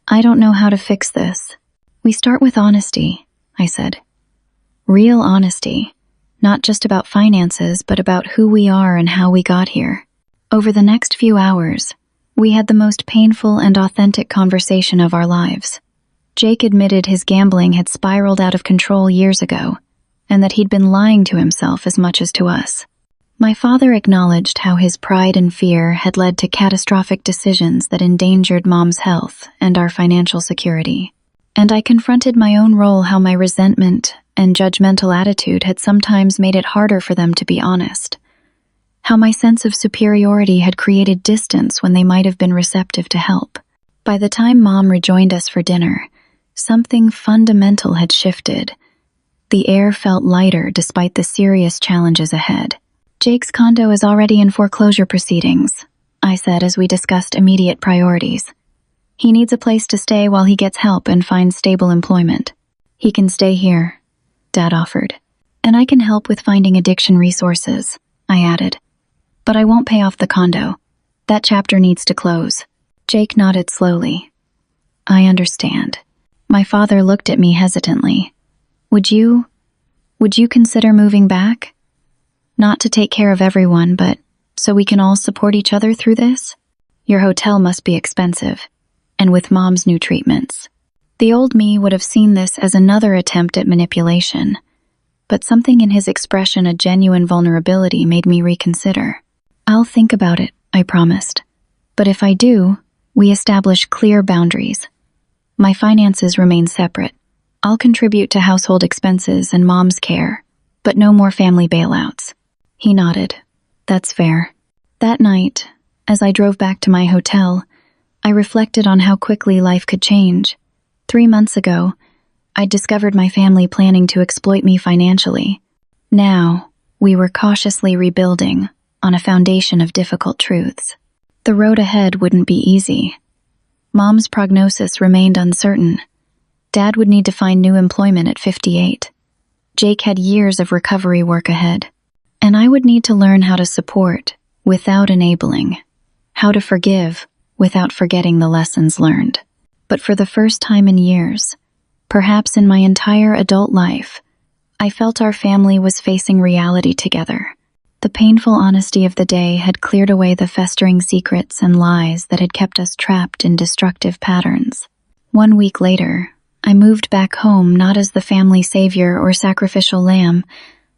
I don't know how to fix this. We start with honesty, I said. Real honesty, not just about finances, but about who we are and how we got here. Over the next few hours, we had the most painful and authentic conversation of our lives. Jake admitted his gambling had spiraled out of control years ago, and that he'd been lying to himself as much as to us. My father acknowledged how his pride and fear had led to catastrophic decisions that endangered Mom's health and our financial security. And I confronted my own role, how my resentment and judgmental attitude had sometimes made it harder for them to be honest. How my sense of superiority had created distance when they might have been receptive to help. By the time Mom rejoined us for dinner, something fundamental had shifted. The air felt lighter despite the serious challenges ahead. Jake's condo is already in foreclosure proceedings, I said as we discussed immediate priorities. He needs a place to stay while he gets help and finds stable employment. He can stay here, Dad offered. And I can help with finding addiction resources, I added. But I won't pay off the condo. That chapter needs to close. Jake nodded slowly. I understand. My father looked at me hesitantly. Would you consider moving back? Not to take care of everyone, but so we can all support each other through this? Your hotel must be expensive, and with Mom's new treatments. The old me would have seen this as another attempt at manipulation, but something in his expression, a genuine vulnerability, made me reconsider. I'll think about it, I promised. But if I do, we establish clear boundaries. My finances remain separate. I'll contribute to household expenses and Mom's care, but no more family bailouts. He nodded. That's fair. That night, as I drove back to my hotel, I reflected on how quickly life could change. 3 months ago, I'd discovered my family planning to exploit me financially. Now, We were cautiously rebuilding on a foundation of difficult truths. The road ahead wouldn't be easy. Mom's prognosis remained uncertain. Dad would need to find new employment at 58. Jake had years of recovery work ahead. And I would need to learn how to support without enabling, how to forgive without forgetting the lessons learned. But for the first time in years, perhaps in my entire adult life, I felt our family was facing reality together. The painful honesty of the day had cleared away the festering secrets and lies that had kept us trapped in destructive patterns. 1 week later, I moved back home not as the family savior or sacrificial lamb,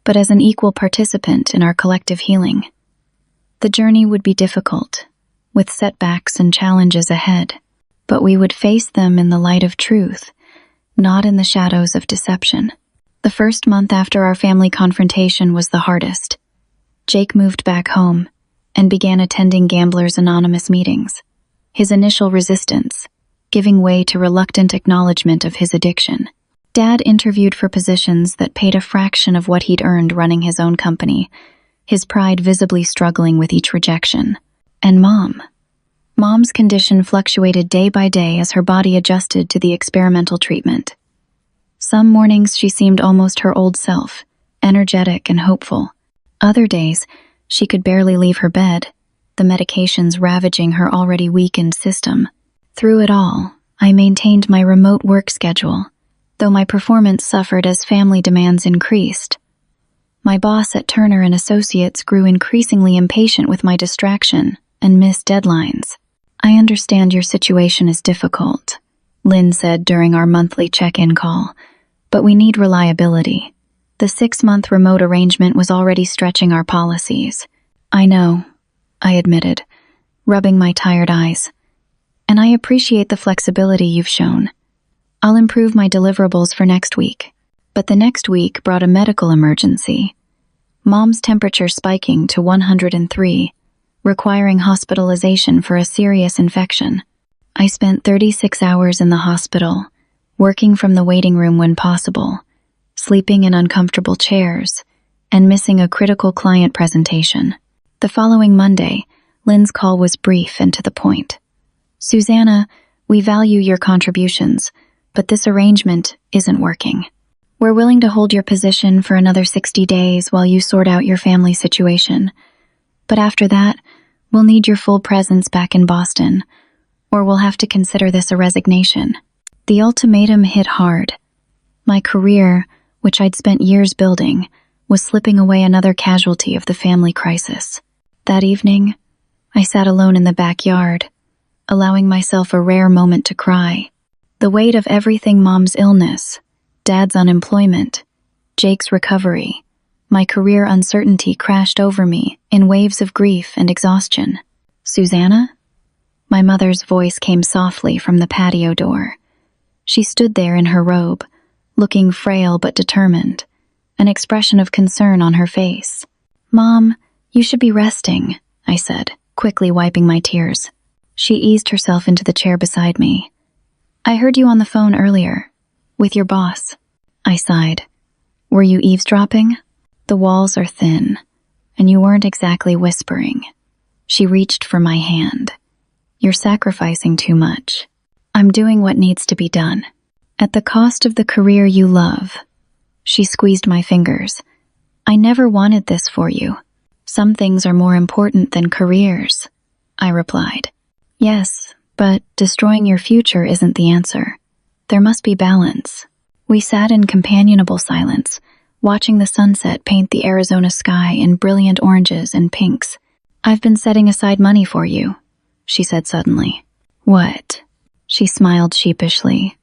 but as an equal participant in our collective healing. The journey would be difficult, with setbacks and challenges ahead, but we would face them in the light of truth, not in the shadows of deception. The first month after our family confrontation was the hardest. Jake moved back home and began attending Gamblers Anonymous meetings, his initial resistance giving way to reluctant acknowledgement of his addiction. Dad interviewed for positions that paid a fraction of what he'd earned running his own company, his pride visibly struggling with each rejection. And Mom's condition fluctuated day by day as her body adjusted to the experimental treatment. Some mornings she seemed almost her old self, energetic and hopeful. Other days, she could barely leave her bed, the medications ravaging her already weakened system. Through it all, I maintained my remote work schedule, though my performance suffered as family demands increased. My boss at Turner & Associates grew increasingly impatient with my distraction and missed deadlines. "I understand your situation is difficult," Lynn said during our monthly check-in call, "but we need reliability." The 6-month remote arrangement was already stretching our policies. "I know," I admitted, rubbing my tired eyes. "And I appreciate the flexibility you've shown. I'll improve my deliverables for next week." But the next week brought a medical emergency. Mom's temperature spiking to 103, requiring hospitalization for a serious infection. I spent 36 hours in the hospital, working from the waiting room when possible, sleeping in uncomfortable chairs, and missing a critical client presentation. The following Monday, Lynn's call was brief and to the point. "Susanna, we value your contributions, but this arrangement isn't working. We're willing to hold your position for another 60 days while you sort out your family situation. But after that, we'll need your full presence back in Boston, or we'll have to consider this a resignation." The ultimatum hit hard. My career, which I'd spent years building, was slipping away, another casualty of the family crisis. That evening, I sat alone in the backyard, allowing myself a rare moment to cry. The weight of everything: Mom's illness, Dad's unemployment, Jake's recovery, my career uncertainty crashed over me in waves of grief and exhaustion. "Susanna?" My mother's voice came softly from the patio door. She stood there in her robe, looking frail but determined, an expression of concern on her face. "Mom, you should be resting," I said, quickly wiping my tears. She eased herself into the chair beside me. "I heard you on the phone earlier, with your boss." I sighed. "Were you eavesdropping?" "The walls are thin, and you weren't exactly whispering." She reached for my hand. "You're sacrificing too much." "I'm doing what needs to be done. At the cost of the career you love." She squeezed my fingers. "I never wanted this for you. Some things are more important than careers," I replied. "Yes, but destroying your future isn't the answer. There must be balance." We sat in companionable silence, watching the sunset paint the Arizona sky in brilliant oranges and pinks. "I've been setting aside money for you," she said suddenly. "What?" She smiled sheepishly.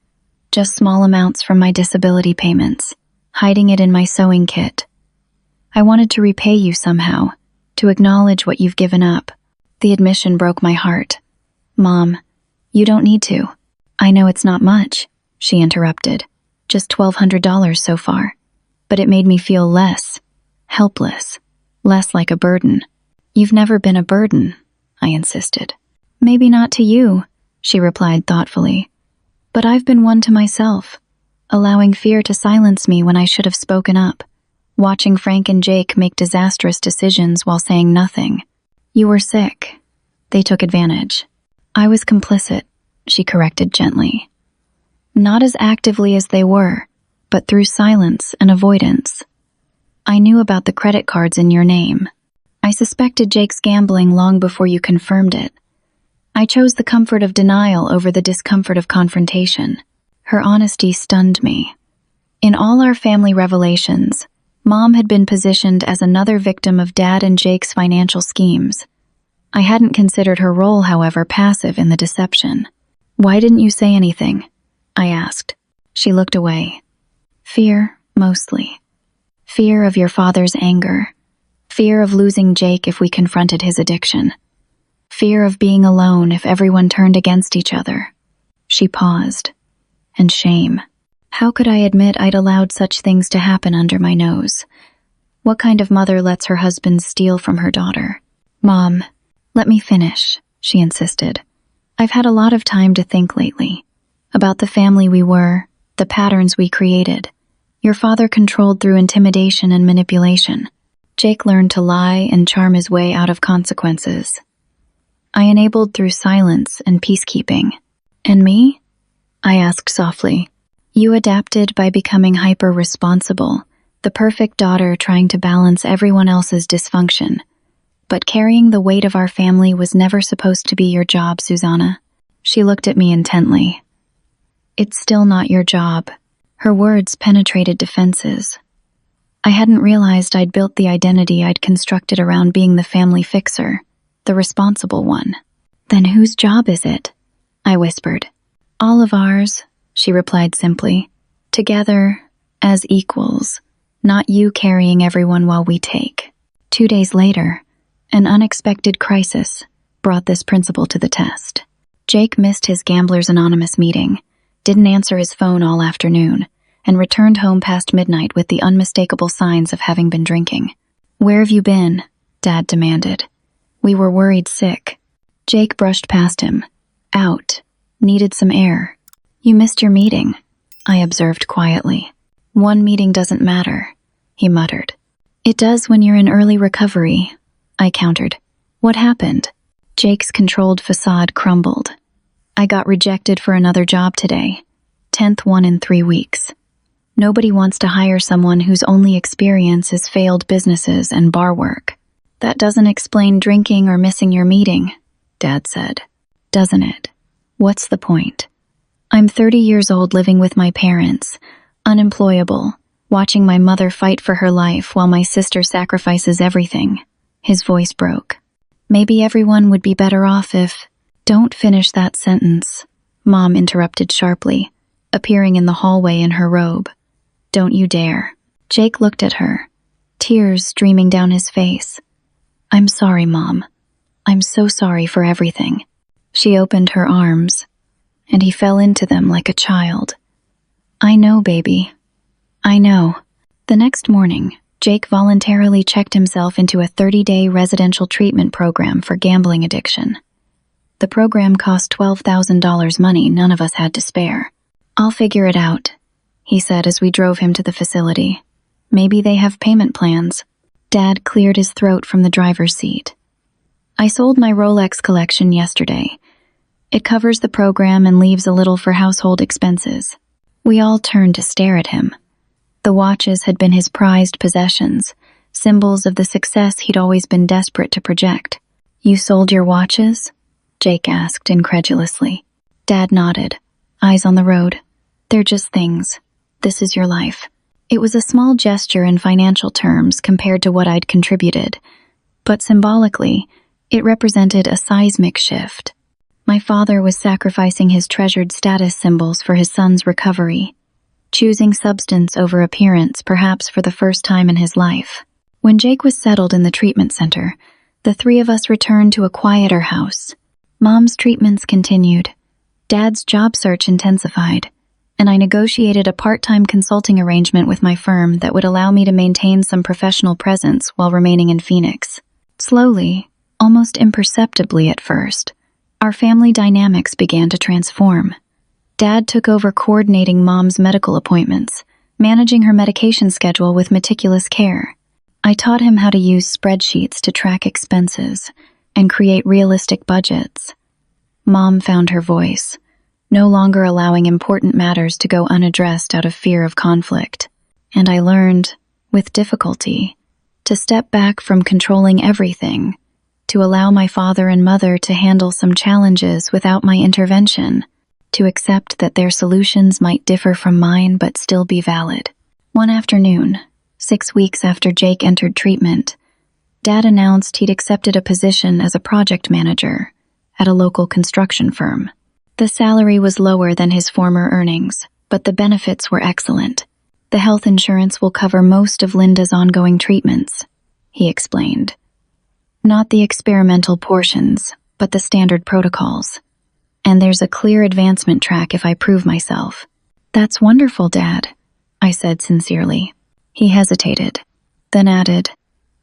"Just small amounts from my disability payments, hiding it in my sewing kit. I wanted to repay you somehow, to acknowledge what you've given up." The admission broke my heart. "Mom, you don't need to." "I know it's not much," she interrupted. "Just $1,200 so far. But it made me feel less helpless, less like a burden." "You've never been a burden," I insisted. "Maybe not to you," she replied thoughtfully. "But I've been one to myself, allowing fear to silence me when I should have spoken up." watching Frank and Jake make disastrous decisions while saying nothing. You were sick. They took advantage. I was complicit, she corrected gently. Not as actively as they were, but through silence and avoidance. I knew about the credit cards in your name. I suspected Jake's gambling long before you confirmed it. I chose the comfort of denial over the discomfort of confrontation. Her honesty stunned me. In all our family revelations, Mom had been positioned as another victim of Dad and Jake's financial schemes. I hadn't considered her role, however, passive in the deception. Why didn't you say anything? I asked. She looked away. Fear, mostly. Fear of your father's anger. Fear of losing Jake if we confronted his addiction. Fear of being alone if everyone turned against each other. She paused. And shame. How could I admit I'd allowed such things to happen under my nose? What kind of mother lets her husband steal from her daughter? Mom, let me finish, she insisted. I've had a lot of time to think lately. About the family we were, the patterns we created. Your father controlled through intimidation and manipulation. Jake learned to lie and charm his way out of consequences. I enabled through silence and peacekeeping. And me? I asked softly. You adapted by becoming hyper-responsible, the perfect daughter trying to balance everyone else's dysfunction. But carrying the weight of our family was never supposed to be your job, Susanna. She looked at me intently. It's still not your job. Her words penetrated defenses. I hadn't realized I'd built the identity I'd constructed around being the family fixer, the responsible one. Then whose job is it? I whispered. All of ours, she replied simply. Together, as equals, not you carrying everyone while we take. 2 days later, an unexpected crisis brought this principle to the test. Jake missed his Gamblers Anonymous meeting, didn't answer his phone all afternoon, and returned home past midnight with the unmistakable signs of having been drinking. Where have you been? Dad demanded. We were worried sick. Jake brushed past him. Out. Needed some air. You missed your meeting, I observed quietly. One meeting doesn't matter, he muttered. It does when you're in early recovery, I countered. What happened? Jake's controlled facade crumbled. I got rejected for another job today. 10th one in 3 weeks. Nobody wants to hire someone whose only experience is failed businesses and bar work. That doesn't explain drinking or missing your meeting, Dad said. Doesn't it? What's the point? I'm 30 years old living with my parents, unemployable, watching my mother fight for her life while my sister sacrifices everything. His voice broke. Maybe everyone would be better off if... Don't finish that sentence, Mom interrupted sharply, appearing in the hallway in her robe. Don't you dare. Jake looked at her, tears streaming down his face. I'm sorry, Mom. I'm so sorry for everything. She opened her arms, and he fell into them like a child. I know, baby. I know. The next morning, Jake voluntarily checked himself into a 30-day residential treatment program for gambling addiction. The program cost $12,000 money none of us had to spare. I'll figure it out, he said as we drove him to the facility. Maybe they have payment plans. Dad cleared his throat from the driver's seat. I sold my Rolex collection yesterday. It covers the program and leaves a little for household expenses. We all turned to stare at him. The watches had been his prized possessions, symbols of the success he'd always been desperate to project. You sold your watches? Jake asked incredulously. Dad nodded, eyes on the road. They're just things. This is your life. It was a small gesture in financial terms compared to what I'd contributed, but symbolically, it represented a seismic shift. My father was sacrificing his treasured status symbols for his son's recovery, choosing substance over appearance perhaps for the first time in his life. When Jake was settled in the treatment center, the three of us returned to a quieter house. Mom's treatments continued. Dad's job search intensified, and I negotiated a part-time consulting arrangement with my firm that would allow me to maintain some professional presence while remaining in Phoenix. Slowly, almost imperceptibly at first, our family dynamics began to transform. Dad took over coordinating Mom's medical appointments, managing her medication schedule with meticulous care. I taught him how to use spreadsheets to track expenses and create realistic budgets. Mom found her voice, no longer allowing important matters to go unaddressed out of fear of conflict. And I learned, with difficulty, to step back from controlling everything, to allow my father and mother to handle some challenges without my intervention, to accept that their solutions might differ from mine but still be valid. One afternoon, 6 weeks after Jake entered treatment, Dad announced he'd accepted a position as a project manager at a local construction firm. The salary was lower than his former earnings, but the benefits were excellent. The health insurance will cover most of Linda's ongoing treatments, he explained. Not the experimental portions, but the standard protocols. And there's a clear advancement track if I prove myself. That's wonderful, Dad, I said sincerely. He hesitated, then added,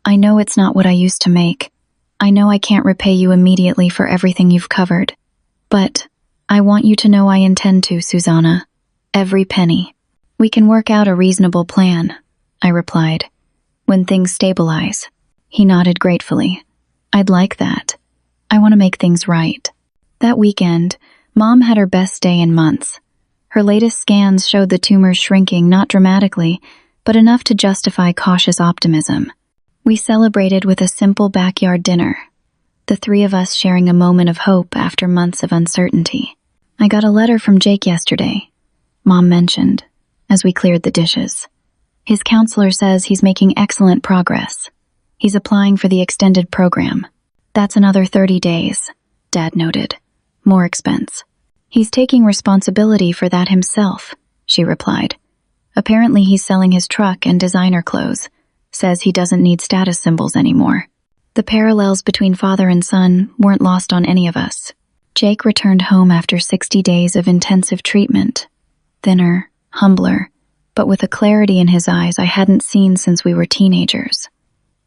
I know it's not what I used to make. I know I can't repay you immediately for everything you've covered. But I want you to know I intend to, Susanna. Every penny. We can work out a reasonable plan, I replied. When things stabilize. He nodded gratefully. I'd like that. I want to make things right. That weekend, Mom had her best day in months. Her latest scans showed the tumor shrinking not dramatically, but enough to justify cautious optimism. We celebrated with a simple backyard dinner, the three of us sharing a moment of hope after months of uncertainty. I got a letter from Jake yesterday, Mom mentioned, as we cleared the dishes. His counselor says he's making excellent progress. He's applying for the extended program. That's another 30 days, Dad noted. More expense. He's taking responsibility for that himself, she replied. Apparently he's selling his truck and designer clothes. Says he doesn't need status symbols anymore. The parallels between father and son weren't lost on any of us. Jake returned home after 60 days of intensive treatment. Thinner, humbler, but with a clarity in his eyes I hadn't seen since we were teenagers.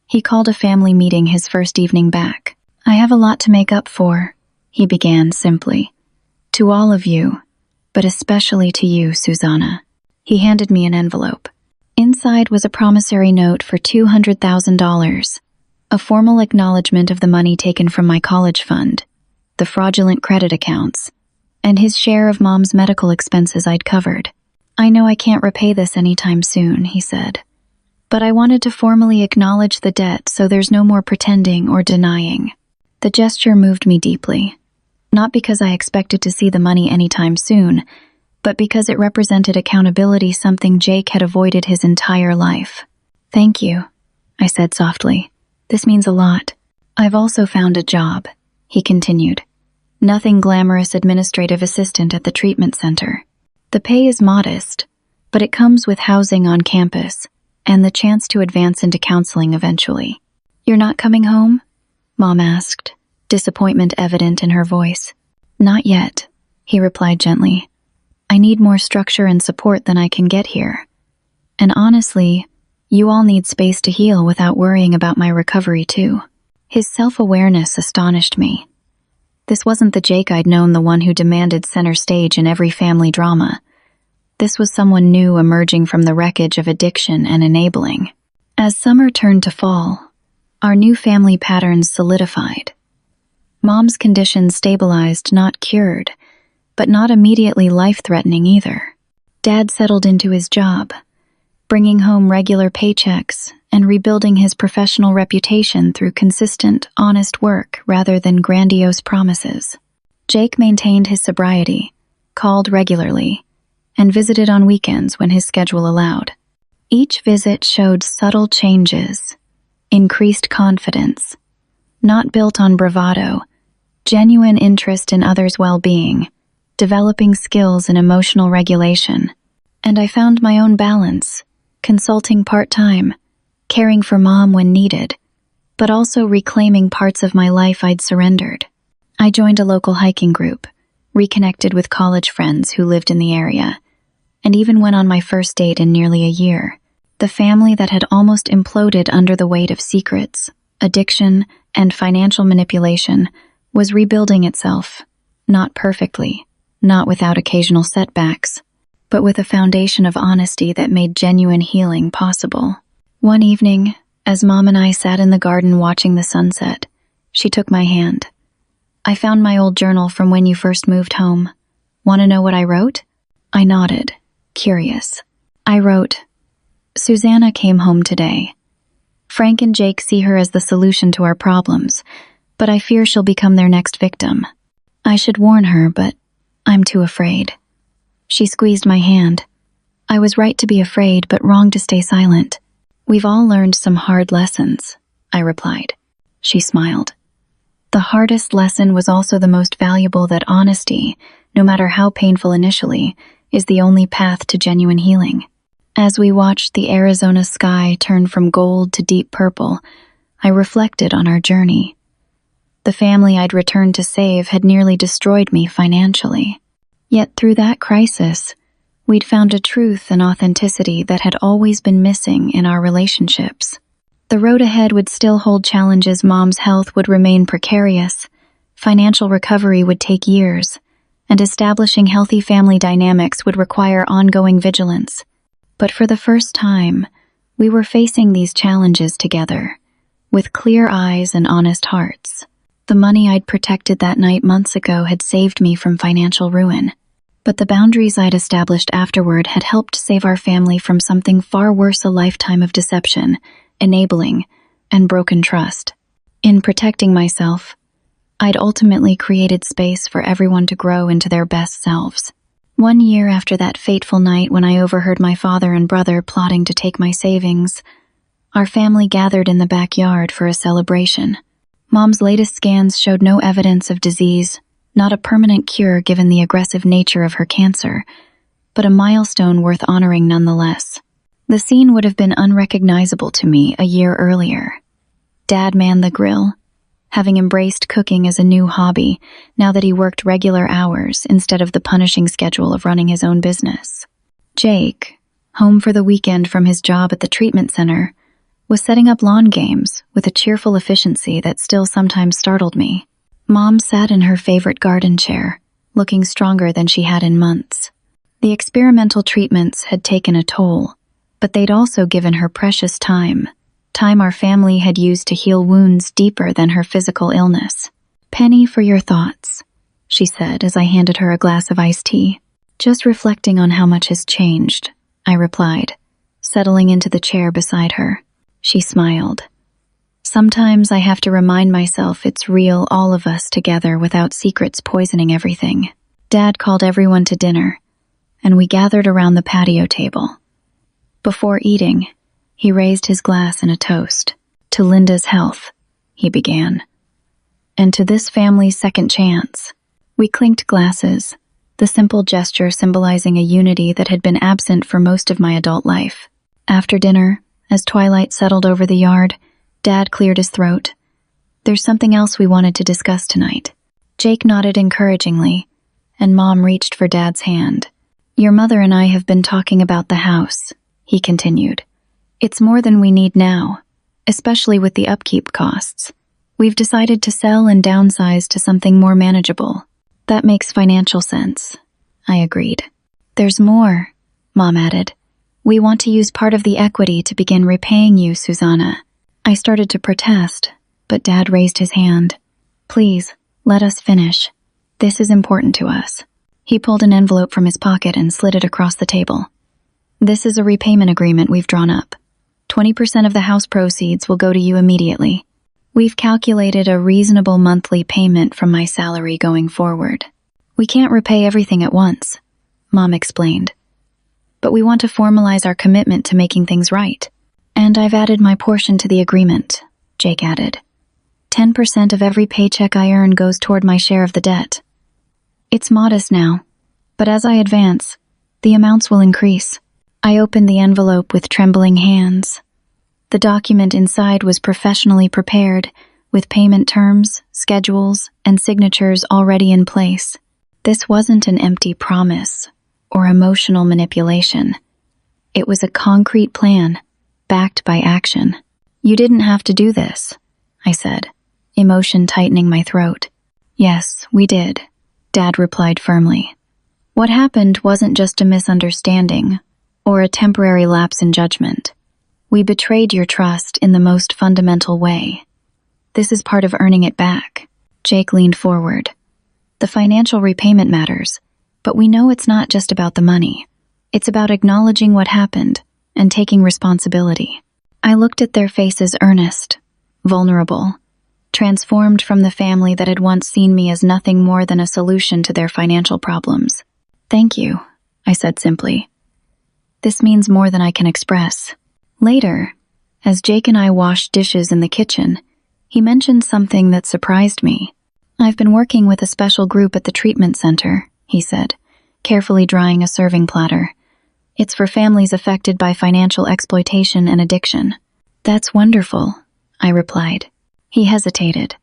He called a family meeting his first evening back. I have a lot to make up for, he began simply. To all of you, but especially to you, Susanna. He handed me an envelope. Inside was a promissory note for $200,000, a formal acknowledgement of the money taken from my college fund, the fraudulent credit accounts, and his share of Mom's medical expenses I'd covered. I know I can't repay this anytime soon, he said, but I wanted to formally acknowledge the debt so there's no more pretending or denying. The gesture moved me deeply, not because I expected to see the money anytime soon, but because it represented accountability, something Jake had avoided his entire life. Thank you, I said softly. This means a lot. I've also found a job, he continued. Nothing glamorous administrative assistant at the treatment center. The pay is modest, but it comes with housing on campus and the chance to advance into counseling eventually. You're not coming home? Mom asked, disappointment evident in her voice. Not yet, he replied gently. I need more structure and support than I can get here. And honestly, you all need space to heal without worrying about my recovery too. His self-awareness astonished me. This wasn't the Jake I'd known, the one who demanded center stage in every family drama. This was someone new emerging from the wreckage of addiction and enabling. As summer turned to fall, our new family patterns solidified. Mom's condition stabilized, not cured, but not immediately life-threatening either. Dad settled into his job, bringing home regular paychecks and rebuilding his professional reputation through consistent, honest work rather than grandiose promises. Jake maintained his sobriety, called regularly, and visited on weekends when his schedule allowed. Each visit showed subtle changes, increased confidence, not built on bravado, genuine interest in others' well-being, developing skills in emotional regulation. And I found my own balance, consulting part-time, caring for Mom when needed, but also reclaiming parts of my life I'd surrendered. I joined a local hiking group, reconnected with college friends who lived in the area, and even went on my first date in nearly a year. The family that had almost imploded under the weight of secrets, addiction, and financial manipulation was rebuilding itself, not perfectly, not without occasional setbacks. but with a foundation of honesty that made genuine healing possible. One evening, as Mom and I sat in the garden watching the sunset, she took my hand. "I found my old journal from when you first moved home. Want to know what I wrote?" I nodded, curious. I wrote, "Susanna came home today. Frank and Jake see her as the solution to our problems, but I fear she'll become their next victim. I should warn her, but I'm too afraid." She squeezed my hand. I was right to be afraid, but wrong to stay silent. "We've all learned some hard lessons," I replied. She smiled. The hardest lesson was also the most valuable, that honesty, no matter how painful initially, is the only path to genuine healing. As we watched the Arizona sky turn from gold to deep purple, I reflected on our journey. The family I'd returned to save had nearly destroyed me financially. Yet through that crisis, we'd found a truth and authenticity that had always been missing in our relationships. The road ahead would still hold challenges. Mom's health would remain precarious, financial recovery would take years, and establishing healthy family dynamics would require ongoing vigilance. But for the first time, we were facing these challenges together, with clear eyes and honest hearts. The money I'd protected that night months ago had saved me from financial ruin, but the boundaries I'd established afterward had helped save our family from something far worse: a lifetime of deception, enabling, and broken trust. In protecting myself, I'd ultimately created space for everyone to grow into their best selves. 1 year after that fateful night when I overheard my father and brother plotting to take my savings, our family gathered in the backyard for a celebration. Mom's latest scans showed no evidence of disease, not a permanent cure given the aggressive nature of her cancer, but a milestone worth honoring nonetheless. The scene would have been unrecognizable to me a year earlier. Dad manned the grill, having embraced cooking as a new hobby now that he worked regular hours instead of the punishing schedule of running his own business. Jake, home for the weekend from his job at the treatment center, was setting up lawn games with a cheerful efficiency that still sometimes startled me. Mom sat in her favorite garden chair, looking stronger than she had in months. The experimental treatments had taken a toll, but they'd also given her precious time our family had used to heal wounds deeper than her physical illness. "Penny for your thoughts," she said as I handed her a glass of iced tea. "Just reflecting on how much has changed," I replied, settling into the chair beside her. She smiled. "Sometimes I have to remind myself it's real, all of us together without secrets poisoning everything." Dad called everyone to dinner, and we gathered around the patio table. Before eating, he raised his glass in a toast. "To Linda's health," he began, "and to this family's second chance." We clinked glasses, the simple gesture symbolizing a unity that had been absent for most of my adult life. After dinner, as twilight settled over the yard, Dad cleared his throat. "There's something else we wanted to discuss tonight." Jake nodded encouragingly, and Mom reached for Dad's hand. "Your mother and I have been talking about the house," he continued. "It's more than we need now, especially with the upkeep costs. We've decided to sell and downsize to something more manageable." "That makes financial sense," I agreed. "There's more," Mom added. "We want to use part of the equity to begin repaying you, Susanna." I started to protest, but Dad raised his hand. "Please, let us finish. This is important to us." He pulled an envelope from his pocket and slid it across the table. "This is a repayment agreement we've drawn up. 20% of the house proceeds will go to you immediately. We've calculated a reasonable monthly payment from my salary going forward. We can't repay everything at once," Mom explained. "But we want to formalize our commitment to making things right. And I've added my portion to the agreement," Jake added. 10% of every paycheck I earn goes toward my share of the debt. It's modest now, but as I advance, the amounts will increase." I opened the envelope with trembling hands. The document inside was professionally prepared, with payment terms, schedules, and signatures already in place. This wasn't an empty promise or emotional manipulation. It was a concrete plan, backed by action. "You didn't have to do this," I said, emotion tightening my throat. "Yes, we did," Dad replied firmly. What happened wasn't just a misunderstanding or a temporary lapse in judgment. We betrayed your trust in the most fundamental way. This is part of earning it back. Jake leaned forward. The financial repayment matters, but we know it's not just about the money. It's about acknowledging what happened and taking responsibility. I looked at their faces earnest, vulnerable, transformed from the family that had once seen me as nothing more than a solution to their financial problems. Thank you, I said simply. This means more than I can express. Later, as Jake and I washed dishes in the kitchen, he mentioned something that surprised me. I've been working with a special group at the treatment center, he said, carefully drying a serving platter. It's for families affected by financial exploitation and addiction. That's wonderful, I replied. He hesitated.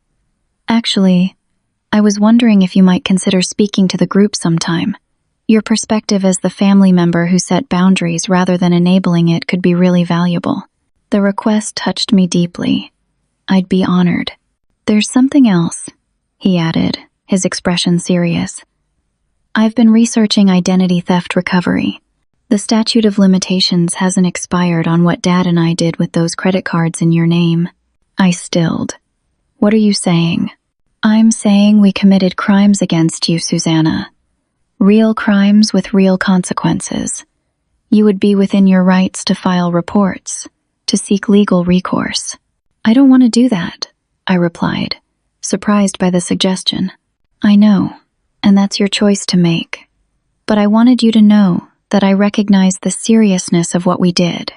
Actually, I was wondering if you might consider speaking to the group sometime. Your perspective as the family member who set boundaries rather than enabling it could be really valuable. The request touched me deeply. I'd be honored. There's something else, he added, his expression serious. I've been researching identity theft recovery. The statute of limitations hasn't expired on what Dad and I did with those credit cards in your name. I stilled. What are you saying? I'm saying we committed crimes against you, Susanna. Real crimes with real consequences. You would be within your rights to file reports, to seek legal recourse. I don't want to do that, I replied, surprised by the suggestion. I know, and that's your choice to make. But I wanted you to know that I recognize the seriousness of what we did.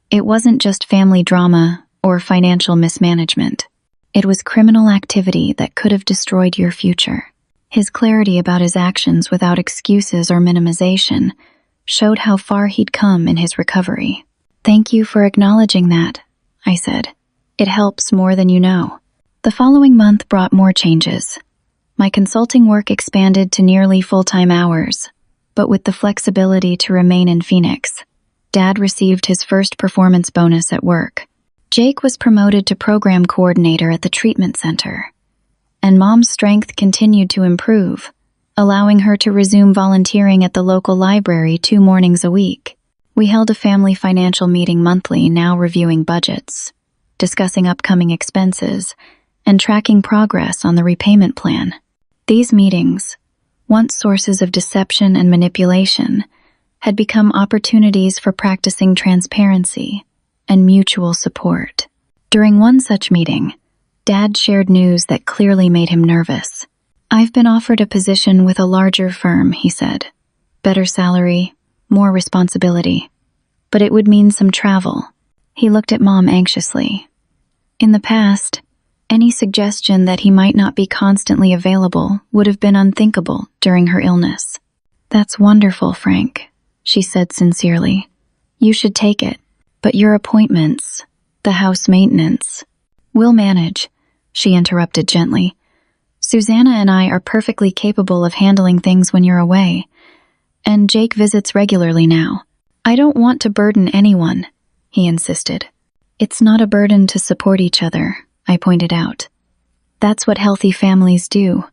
It wasn't just family drama or financial mismanagement. It was criminal activity that could have destroyed your future. His clarity about his actions without excuses or minimization showed how far he'd come in his recovery. Thank you for acknowledging that, I said. It helps more than you know. The following month brought more changes. My consulting work expanded to nearly full-time hours, but with the flexibility to remain in Phoenix. Dad received his first performance bonus at work. Jake was promoted to program coordinator at the treatment center. And Mom's strength continued to improve, allowing her to resume volunteering at the local library 2 mornings a week. We held a family financial meeting monthly, now reviewing budgets, discussing upcoming expenses, and tracking progress on the repayment plan. These meetings, once sources of deception and manipulation, had become opportunities for practicing transparency and mutual support. During one such meeting, Dad shared news that clearly made him nervous. I've been offered a position with a larger firm, he said. Better salary, more responsibility. But it would mean some travel. He looked at Mom anxiously. In the past, any suggestion that he might not be constantly available would have been unthinkable during her illness. That's wonderful, Frank, she said sincerely. You should take it. But your appointments, the house maintenance, we'll manage, she interrupted gently. Susanna and I are perfectly capable of handling things when you're away, and Jake visits regularly now. I don't want to burden anyone, he insisted. It's not a burden to support each other, I pointed out. That's what healthy families do.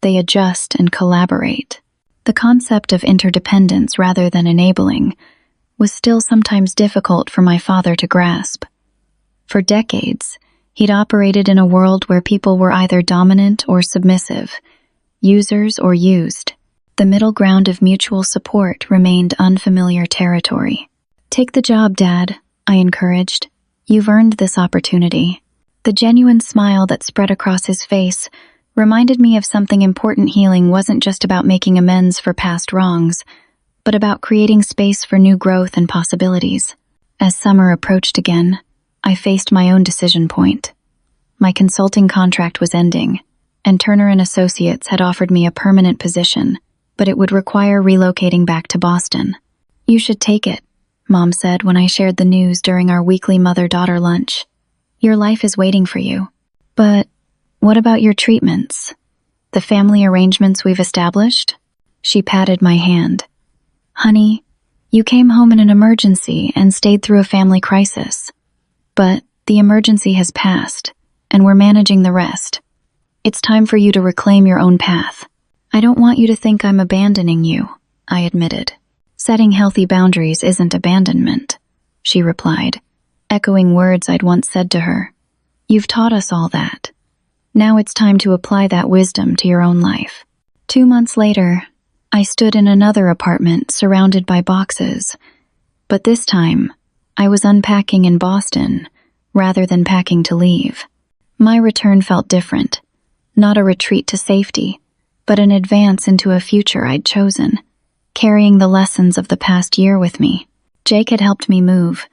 They adjust and collaborate. The concept of interdependence rather than enabling was still sometimes difficult for my father to grasp. For decades, he'd operated in a world where people were either dominant or submissive, users or used. The middle ground of mutual support remained unfamiliar territory. Take the job, Dad, I encouraged. You've earned this opportunity. The genuine smile that spread across his face reminded me of something important. Healing wasn't just about making amends for past wrongs, but about creating space for new growth and possibilities. As summer approached again, I faced my own decision point. My consulting contract was ending, and Turner & Associates had offered me a permanent position, but it would require relocating back to Boston. You should take it, Mom said when I shared the news during our weekly mother-daughter lunch. Your life is waiting for you. But what about your treatments? The family arrangements we've established? She patted my hand. Honey, you came home in an emergency and stayed through a family crisis. But the emergency has passed, and we're managing the rest. It's time for you to reclaim your own path. I don't want you to think I'm abandoning you, I admitted. Setting healthy boundaries isn't abandonment, she replied, echoing words I'd once said to her. You've taught us all that. Now it's time to apply that wisdom to your own life. 2 months later, I stood in another apartment surrounded by boxes, but this time, I was unpacking in Boston rather than packing to leave. My return felt different, not a retreat to safety, but an advance into a future I'd chosen, carrying the lessons of the past year with me. Jake had helped me move,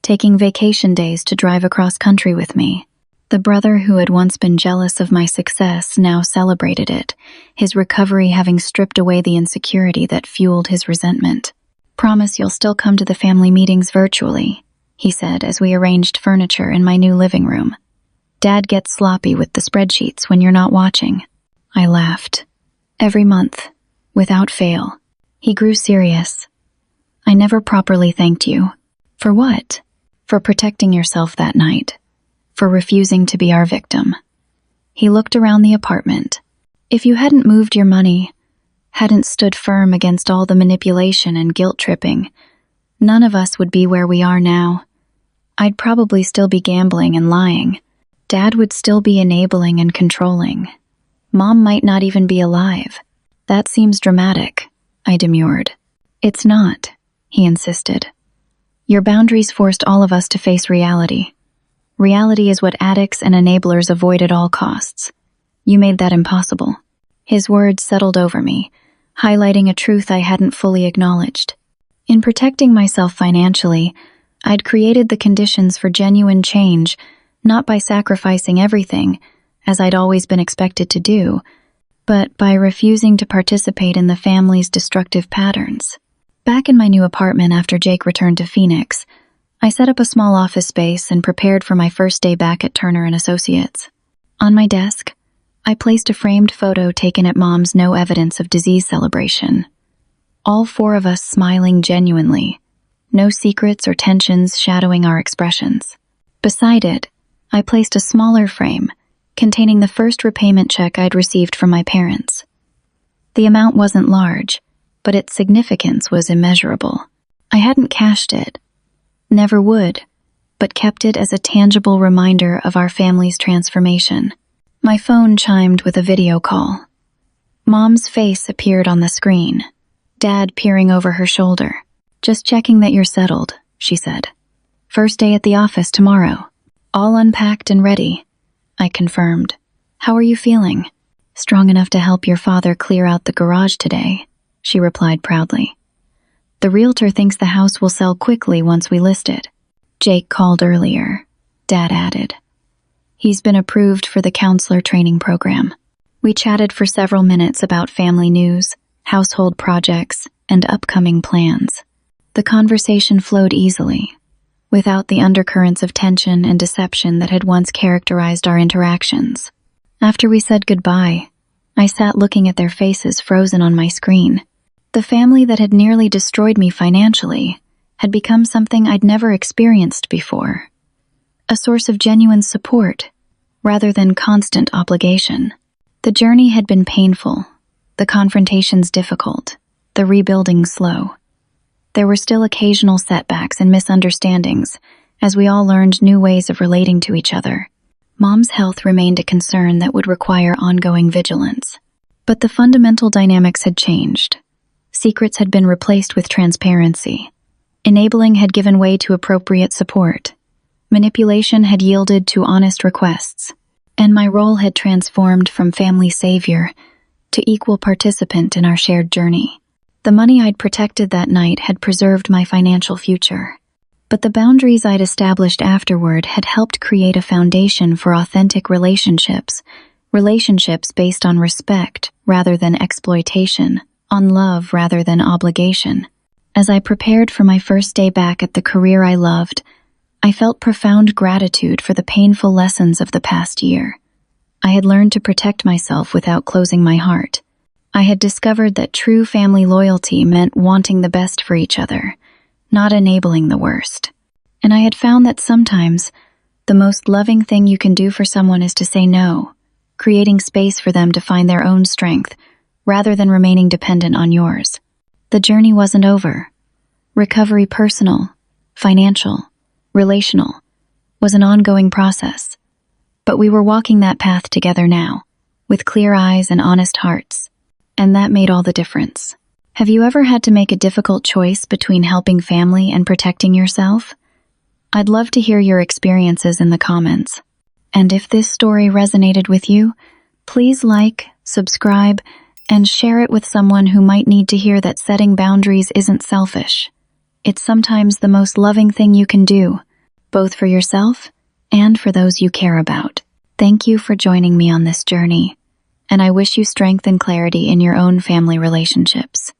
taking vacation days to drive across country with me. The brother who had once been jealous of my success now celebrated it, his recovery having stripped away the insecurity that fueled his resentment. Promise you'll still come to the family meetings virtually, he said as we arranged furniture in my new living room. Dad gets sloppy with the spreadsheets when you're not watching. I laughed. Every month, without fail. He grew serious. I never properly thanked you. For what? For protecting yourself that night. For refusing to be our victim. He looked around the apartment. If you hadn't moved your money, hadn't stood firm against all the manipulation and guilt-tripping, none of us would be where we are now. I'd probably still be gambling and lying. Dad would still be enabling and controlling. Mom might not even be alive. That seems dramatic, I demurred. It's not, he insisted. Your boundaries forced all of us to face reality. Reality is what addicts and enablers avoid at all costs. You made that impossible. His words settled over me, highlighting a truth I hadn't fully acknowledged. In protecting myself financially, I'd created the conditions for genuine change, not by sacrificing everything, as I'd always been expected to do, but by refusing to participate in the family's destructive patterns. Back in my new apartment after Jake returned to Phoenix, I set up a small office space and prepared for my first day back at Turner & Associates. On my desk, I placed a framed photo taken at Mom's no evidence of disease celebration. All 4 of us smiling genuinely, no secrets or tensions shadowing our expressions. Beside it, I placed a smaller frame containing the first repayment check I'd received from my parents. The amount wasn't large, but its significance was immeasurable. I hadn't cashed it, never would, but kept it as a tangible reminder of our family's transformation. My phone chimed with a video call. Mom's face appeared on the screen, Dad peering over her shoulder. Just checking that you're settled, she said. First day at the office tomorrow. All unpacked and ready, I confirmed. How are you feeling? Strong enough to help your father clear out the garage today, she replied proudly. The realtor thinks the house will sell quickly once we list it. Jake called earlier, Dad added. He's been approved for the counselor training program. We chatted for several minutes about family news, household projects, and upcoming plans. The conversation flowed easily, without the undercurrents of tension and deception that had once characterized our interactions. After we said goodbye, I sat looking at their faces frozen on my screen. The family that had nearly destroyed me financially had become something I'd never experienced before. A source of genuine support, rather than constant obligation. The journey had been painful, the confrontations difficult, the rebuilding slow. There were still occasional setbacks and misunderstandings, as we all learned new ways of relating to each other. Mom's health remained a concern that would require ongoing vigilance. But the fundamental dynamics had changed. Secrets had been replaced with transparency. Enabling had given way to appropriate support. Manipulation had yielded to honest requests. And my role had transformed from family savior to equal participant in our shared journey. The money I'd protected that night had preserved my financial future. But the boundaries I'd established afterward had helped create a foundation for authentic relationships based on respect rather than exploitation, on love rather than obligation. As I prepared for my first day back at the career I loved, I felt profound gratitude for the painful lessons of the past year. I had learned to protect myself without closing my heart. I had discovered that true family loyalty meant wanting the best for each other, not enabling the worst. And I had found that sometimes the most loving thing you can do for someone is to say no, creating space for them to find their own strength rather than remaining dependent on yours. The journey wasn't over. Recovery, personal, financial, relational, was an ongoing process. But we were walking that path together now, with clear eyes and honest hearts. And that made all the difference. Have you ever had to make a difficult choice between helping family and protecting yourself? I'd love to hear your experiences in the comments. And if this story resonated with you, please like, subscribe, and share it with someone who might need to hear that setting boundaries isn't selfish. It's sometimes the most loving thing you can do, both for yourself and for those you care about. Thank you for joining me on this journey, and I wish you strength and clarity in your own family relationships.